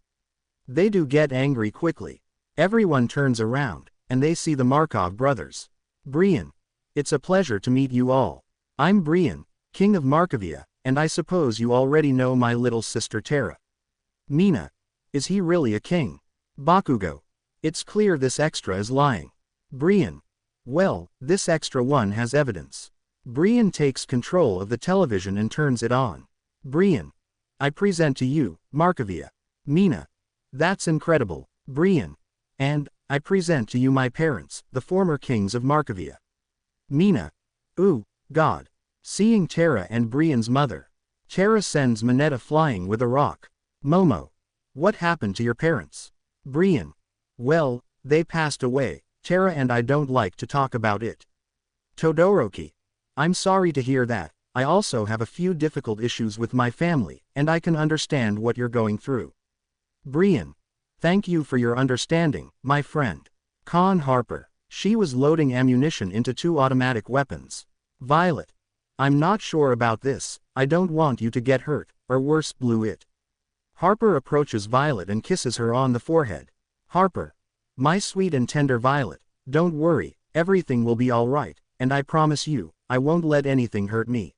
S1: They do get angry quickly. Everyone turns around, and they see the Markov brothers. Brian. It's a pleasure to meet you all. I'm Brian, King of Markovia, and I suppose you already know my little sister Terra. Mina. Is he really a king? Bakugo. It's clear this extra is lying. Brian. Well, this extra one has evidence. Brian takes control of the television and turns it on. Brian. I present to you, Markovia. Mina. That's incredible, Brian. And, I present to you my parents, the former kings of Markovia. Mina. Ooh, God. Seeing Terra and Brian's mother. Terra sends Mineta flying with a rock. Momo. What happened to your parents? Brian. Well, they passed away, Terra, and I don't like to talk about it. Todoroki. I'm sorry to hear that. I also have a few difficult issues with my family, and I can understand what you're going through. Brian. Thank you for your understanding, my friend. Con Harper. She was loading ammunition into 2 automatic weapons. Violet. I'm not sure about this. I don't want you to get hurt, or worse, blew it. Harper approaches Violet and kisses her on the forehead. Harper. My sweet and tender Violet, don't worry, everything will be alright, and I promise you, I won't let anything hurt me.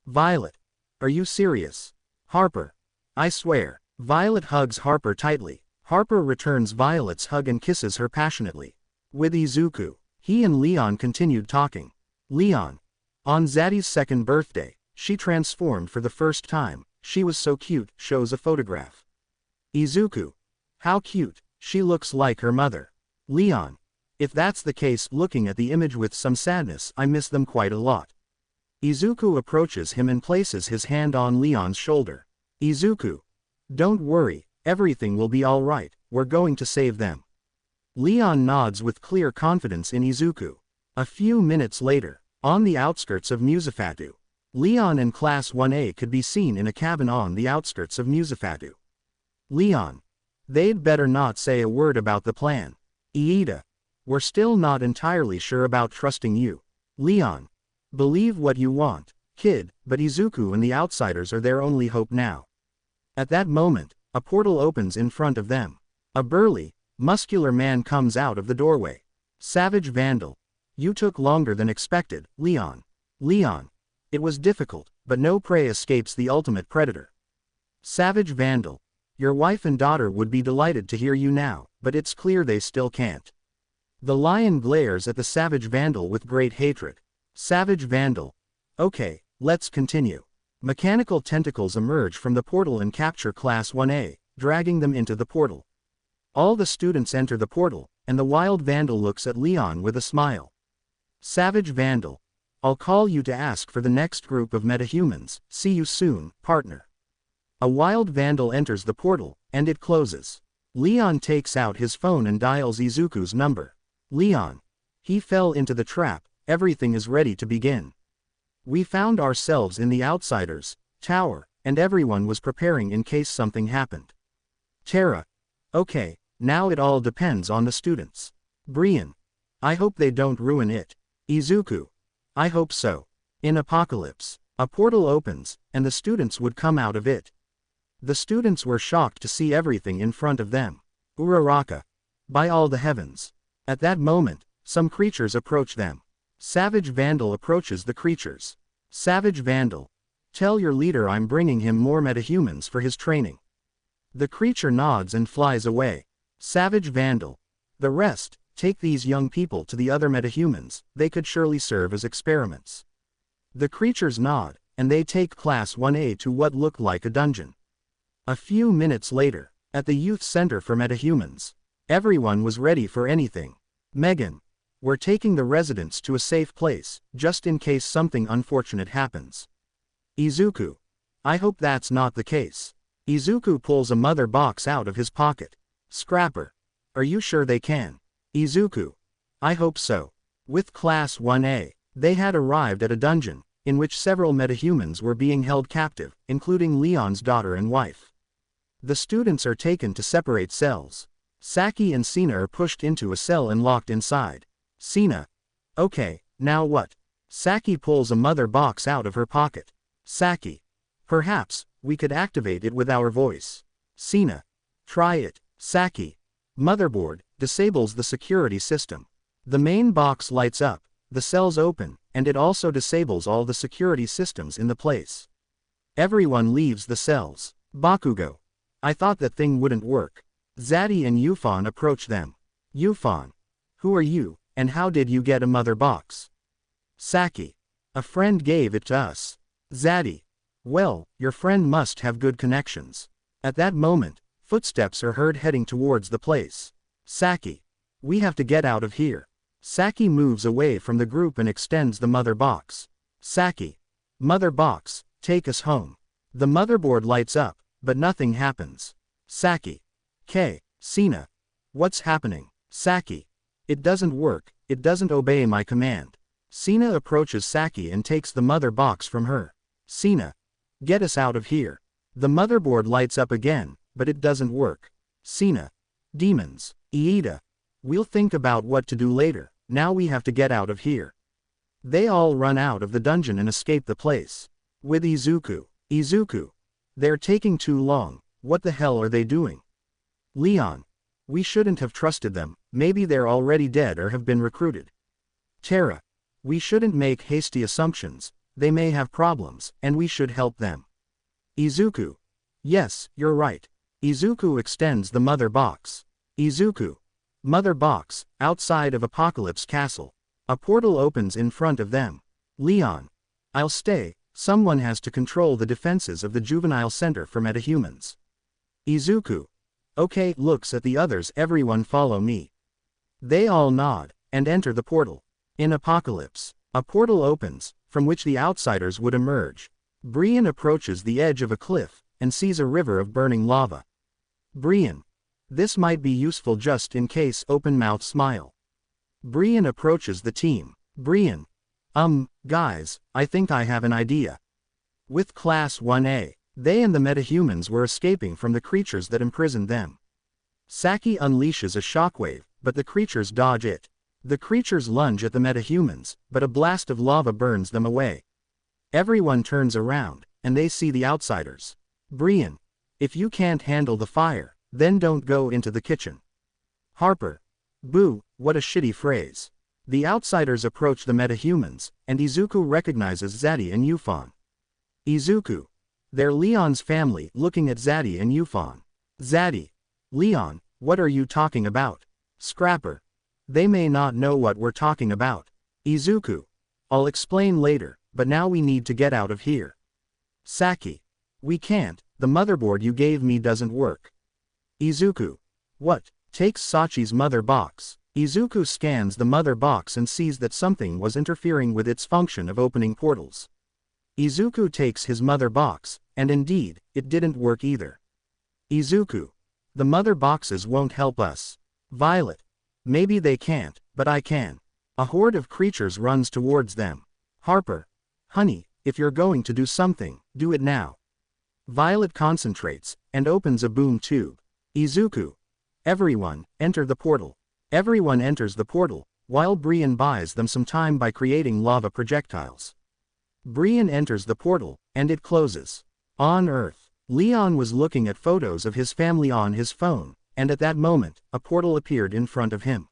S1: Violet. Are you serious? Harper. I swear. Violet hugs Harper tightly. Harper returns Violet's hug and kisses her passionately. With Izuku, he and Leon continued talking. Leon. On Zadie's 2nd birthday, she transformed for the first time. She was so cute, shows a photograph. Izuku. How cute, she looks like her mother. Leon. If that's the case, looking at the image with some sadness, I miss them quite a lot. Izuku approaches him and places his hand on Leon's shoulder. Izuku. Don't worry, everything will be alright, we're going to save them. Leon nods with clear confidence in Izuku. A few minutes later, on the outskirts of Musafatu, Leon and Class 1A could be seen in a cabin on the outskirts of Musafatu. Leon. They'd better not say a word about the plan. Iida. We're still not entirely sure about trusting you. Leon. Believe what you want, kid, but Izuku and the outsiders are their only hope now. At that moment, A portal opens in front of them. A burly, muscular man comes out of the doorway. Savage Vandal. You took longer than expected, Leon. Leon. It was difficult, but no prey escapes the ultimate predator. Savage Vandal. Your wife and daughter would be delighted to hear you now, but it's clear they still can't. The lion glares at the Savage Vandal with great hatred. Savage Vandal. Okay, let's continue. Mechanical tentacles emerge from the portal and capture Class 1A, dragging them into the portal. All the students enter the portal, and the wild vandal looks at Leon with a smile. Savage Vandal. I'll call you to ask for the next group of metahumans. See you soon, partner. A wild vandal enters the portal, and it closes. Leon takes out his phone and dials Izuku's number. Leon. He fell into the trap, everything is ready to begin. We found ourselves in the Outsiders tower, and everyone was preparing in case something happened. Terra. Okay, now it all depends on the students. Brian. I hope they don't ruin it. Izuku. I hope so. In Apocalypse, a portal opens, and the students would come out of it. The students were shocked to see everything in front of them. Uraraka. By all the heavens. At that moment, some creatures approach them. Savage Vandal approaches the creatures. Savage Vandal. Tell your leader I'm bringing him more metahumans for his training. The creature nods and flies away. Savage Vandal. The rest, take these young people to the other metahumans, they could surely serve as experiments. The creatures nod, and they take Class 1A to what looked like a dungeon. A few minutes later, at the Youth Center for Metahumans, everyone was ready for anything. Megan. We're taking the residents to a safe place, just in case something unfortunate happens. Izuku. I hope that's not the case. Izuku pulls a mother box out of his pocket. Scrapper. Are you sure they can? Izuku. I hope so. With Class 1A, they had arrived at a dungeon, in which several metahumans were being held captive, including Leon's daughter and wife. The students are taken to separate cells. Saki and Sina are pushed into a cell and locked inside. Sina. Okay, now what? Saki pulls a mother box out of her pocket. Saki. Perhaps, we could activate it with our voice. Sina. Try it. Saki. Motherboard, disables the security system. The main box lights up, the cells open, and it also disables all the security systems in the place. Everyone leaves the cells. Bakugo. I thought that thing wouldn't work. Zaddy and Yufan approach them. Yufan. Who are you, and how did you get a mother box? Saki. A friend gave it to us. Zaddy. Well, your friend must have good connections. At that moment, footsteps are heard heading towards the place. Saki. We have to get out of here. Saki moves away from the group and extends the mother box. Saki. Mother box, take us home. The motherboard lights up, but nothing happens. Saki. Sina. What's happening? Saki. It doesn't work, it doesn't obey my command. Sina approaches Saki and takes the mother box from her. Sina. Get us out of here. The motherboard lights up again, but it doesn't work. Sina. Demons. Iida. We'll think about what to do later, now we have to get out of here. They all run out of the dungeon and escape the place. With Izuku. Izuku. They're taking too long, what the hell are they doing? Leon. We shouldn't have trusted them, maybe they're already dead or have been recruited. Terra. We shouldn't make hasty assumptions, they may have problems, and we should help them. Izuku. Yes, you're right. Izuku extends the mother box. Izuku. Mother box, outside of Apocalypse Castle. A portal opens in front of them. Leon. I'll stay, someone has to control the defenses of the Juvenile Center for Metahumans. Izuku. Okay, looks at the others, everyone follow me. They all nod, and enter the portal. In Apocalypse, a portal opens, from which the Outsiders would emerge. Brian approaches the edge of a cliff, and sees a river of burning lava. Brian. This might be useful just in case, open mouth smile. Brian approaches the team. Brian. Guys, I think I have an idea. With Class 1A, they and the metahumans were escaping from the creatures that imprisoned them. Saki unleashes a shockwave, but the creatures dodge it. The creatures lunge at the metahumans, but a blast of lava burns them away. Everyone turns around, and they see the Outsiders. Brian. If you can't handle the fire, then don't go into the kitchen. Harper. Boo, what a shitty phrase. The outsiders approach the metahumans, and Izuku recognizes Zadie and Yufan. Izuku. They're Leon's family, looking at Zadie and Yufan. Zadie. Leon, what are you talking about? Scrapper. They may not know what we're talking about. Izuku. I'll explain later, but now we need to get out of here. Saki. We can't, the motherboard you gave me doesn't work. Izuku. What? Takes Sachi's mother box. Izuku scans the mother box and sees that something was interfering with its function of opening portals. Izuku takes his mother box, and indeed, it didn't work either. Izuku. The mother boxes won't help us. Violet. Maybe they can't, but I can. A horde of creatures runs towards them. Harper. Honey, if you're going to do something, do it now. Violet concentrates, and opens a boom tube. Izuku. Everyone, enter the portal. Everyone enters the portal, while Brian buys them some time by creating lava projectiles. Brian enters the portal, and it closes. On Earth, Leon was looking at photos of his family on his phone, and at that moment, a portal appeared in front of him.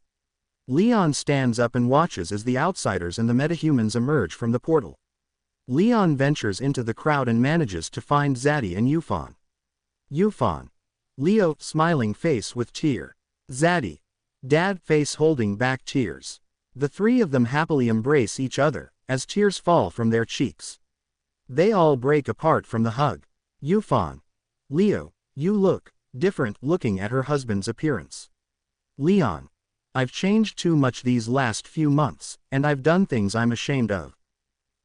S1: Leon stands up and watches as the outsiders and the metahumans emerge from the portal. Leon ventures into the crowd and manages to find Zadie and Yufan. Yufan. Leo, smiling face with tear. Zadie. Dad face holding back tears. The three of them happily embrace each other, as tears fall from their cheeks. They all break apart from the hug. Yufan. Leo, you look different, looking at her husband's appearance. Leon. I've changed too much these last few months, and I've done things I'm ashamed of.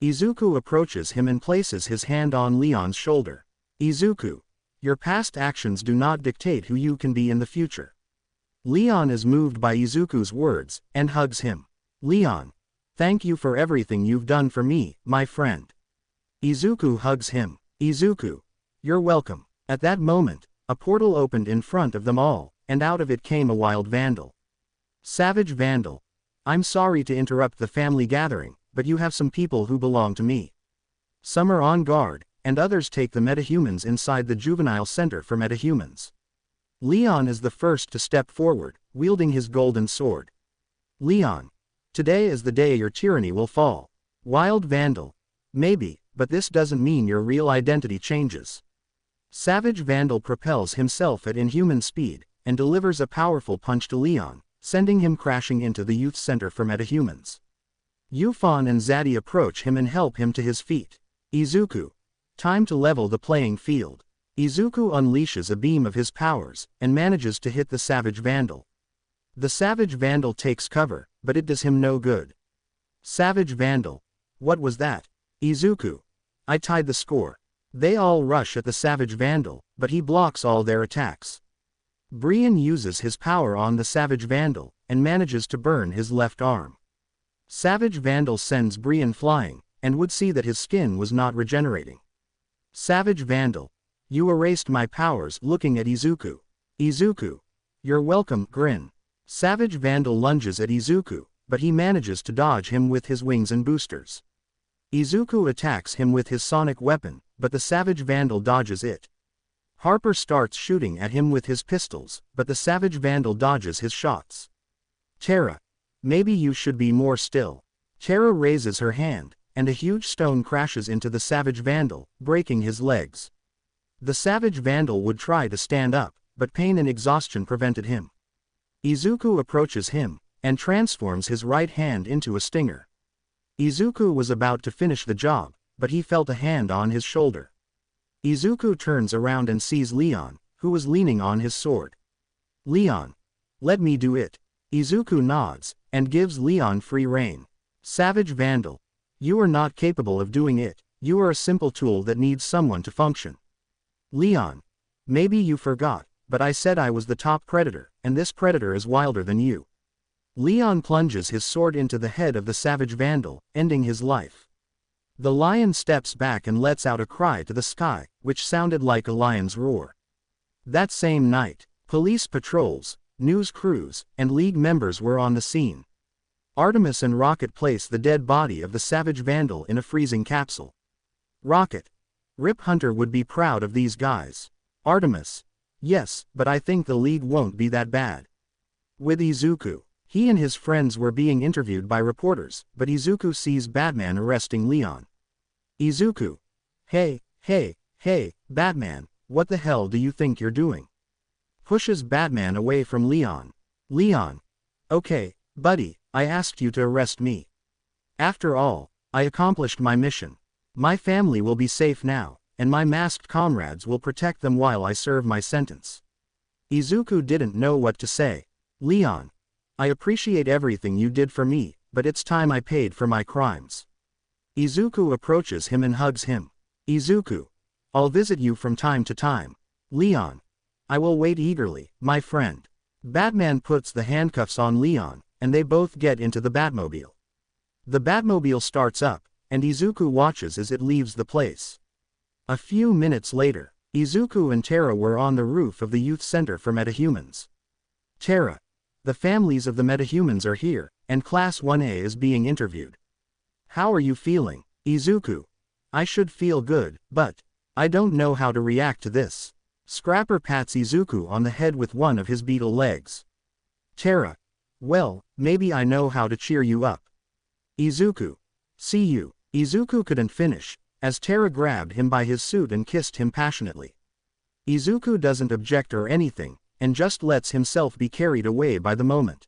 S1: Izuku approaches him and places his hand on Leon's shoulder. Izuku. Your past actions do not dictate who you can be in the future. Leon is moved by Izuku's words, and hugs him. Leon. Thank you for everything you've done for me, my friend. Izuku hugs him. Izuku. You're welcome. At that moment, a portal opened in front of them all, and out of it came a wild vandal. Savage vandal. I'm sorry to interrupt the family gathering, but you have some people who belong to me. Some are on guard, and others take the metahumans inside the juvenile center for metahumans. Leon is the first to step forward, wielding his golden sword. Leon. Today is the day your tyranny will fall. Wild vandal. Maybe, but this doesn't mean your real identity changes. Savage vandal propels himself at inhuman speed, and delivers a powerful punch to Leon, sending him crashing into the youth center for metahumans. Yufan and Zadie approach him and help him to his feet. Izuku. Time to level the playing field. Izuku unleashes a beam of his powers, and manages to hit the Savage Vandal. The Savage Vandal takes cover, but it does him no good. Savage Vandal. What was that? Izuku. I tied the score. They all rush at the Savage Vandal, but he blocks all their attacks. Brian uses his power on the Savage Vandal, and manages to burn his left arm. Savage Vandal sends Brian flying, and would see that his skin was not regenerating. Savage Vandal. You erased my powers, looking at Izuku. Izuku. You're welcome, grin. Savage Vandal lunges at Izuku, but he manages to dodge him with his wings and boosters. Izuku attacks him with his sonic weapon, but the Savage Vandal dodges it. Harper starts shooting at him with his pistols, but the Savage Vandal dodges his shots. Terra. Maybe you should be more still. Terra raises her hand, and a huge stone crashes into the Savage Vandal, breaking his legs. The Savage Vandal would try to stand up, but pain and exhaustion prevented him. Izuku approaches him, and transforms his right hand into a stinger. Izuku was about to finish the job, but he felt a hand on his shoulder. Izuku turns around and sees Leon, who was leaning on his sword. Leon. Let me do it. Izuku nods, and gives Leon free rein. Savage Vandal. You are not capable of doing it, you are a simple tool that needs someone to function. Leon. Maybe you forgot, but I said I was the top predator, and this predator is wilder than you. Leon plunges his sword into the head of the Savage Vandal, ending his life. The lion steps back and lets out a cry to the sky, which sounded like a lion's roar. That same night, police patrols, news crews, and League members were on the scene. Artemis and Rocket place the dead body of the Savage Vandal in a freezing capsule. Rocket. Rip Hunter would be proud of these guys. Artemis. Yes, but I think the league won't be that bad. With Izuku. He and his friends were being interviewed by reporters, but Izuku sees Batman arresting Leon. Izuku. Hey, Batman, what the hell do you think you're doing? Pushes Batman away from Leon. Leon. Okay, buddy, I asked you to arrest me. After all, I accomplished my mission. My family will be safe now, and my masked comrades will protect them while I serve my sentence. Izuku didn't know what to say. Leon. I appreciate everything you did for me, but it's time I paid for my crimes. Izuku approaches him and hugs him. Izuku. I'll visit you from time to time. Leon. I will wait eagerly, my friend. Batman puts the handcuffs on Leon, and they both get into the Batmobile. The Batmobile starts up, and Izuku watches as it leaves the place. A few minutes later, Izuku and Terra were on the roof of the youth center for metahumans. Terra. The families of the metahumans are here, and Class 1A is being interviewed. How are you feeling, Izuku? I should feel good, but I don't know how to react to this. Scrapper pats Izuku on the head with one of his beetle legs. Terra. Well, maybe I know how to cheer you up. Izuku. See you. Izuku couldn't finish, as Terra grabbed him by his suit and kissed him passionately. Izuku doesn't object or anything, and just lets himself be carried away by the moment.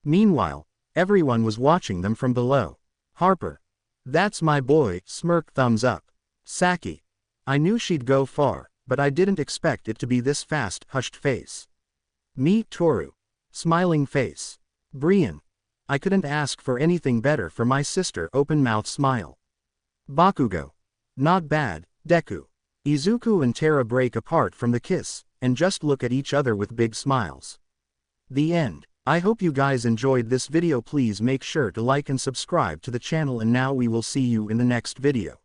S1: Meanwhile, everyone was watching them from below. Harper. That's my boy, smirk thumbs up. Saki. I knew she'd go far, but I didn't expect it to be this fast, hushed face. Meet Toru. Smiling face. Brian. I couldn't ask for anything better for my sister, open mouth smile. Bakugo. Not bad, Deku. Izuku and Terra break apart from the kiss, and just look at each other with big smiles. The end. I hope you guys enjoyed this video. Please make sure to like and subscribe to the channel, and now we will see you in the next video.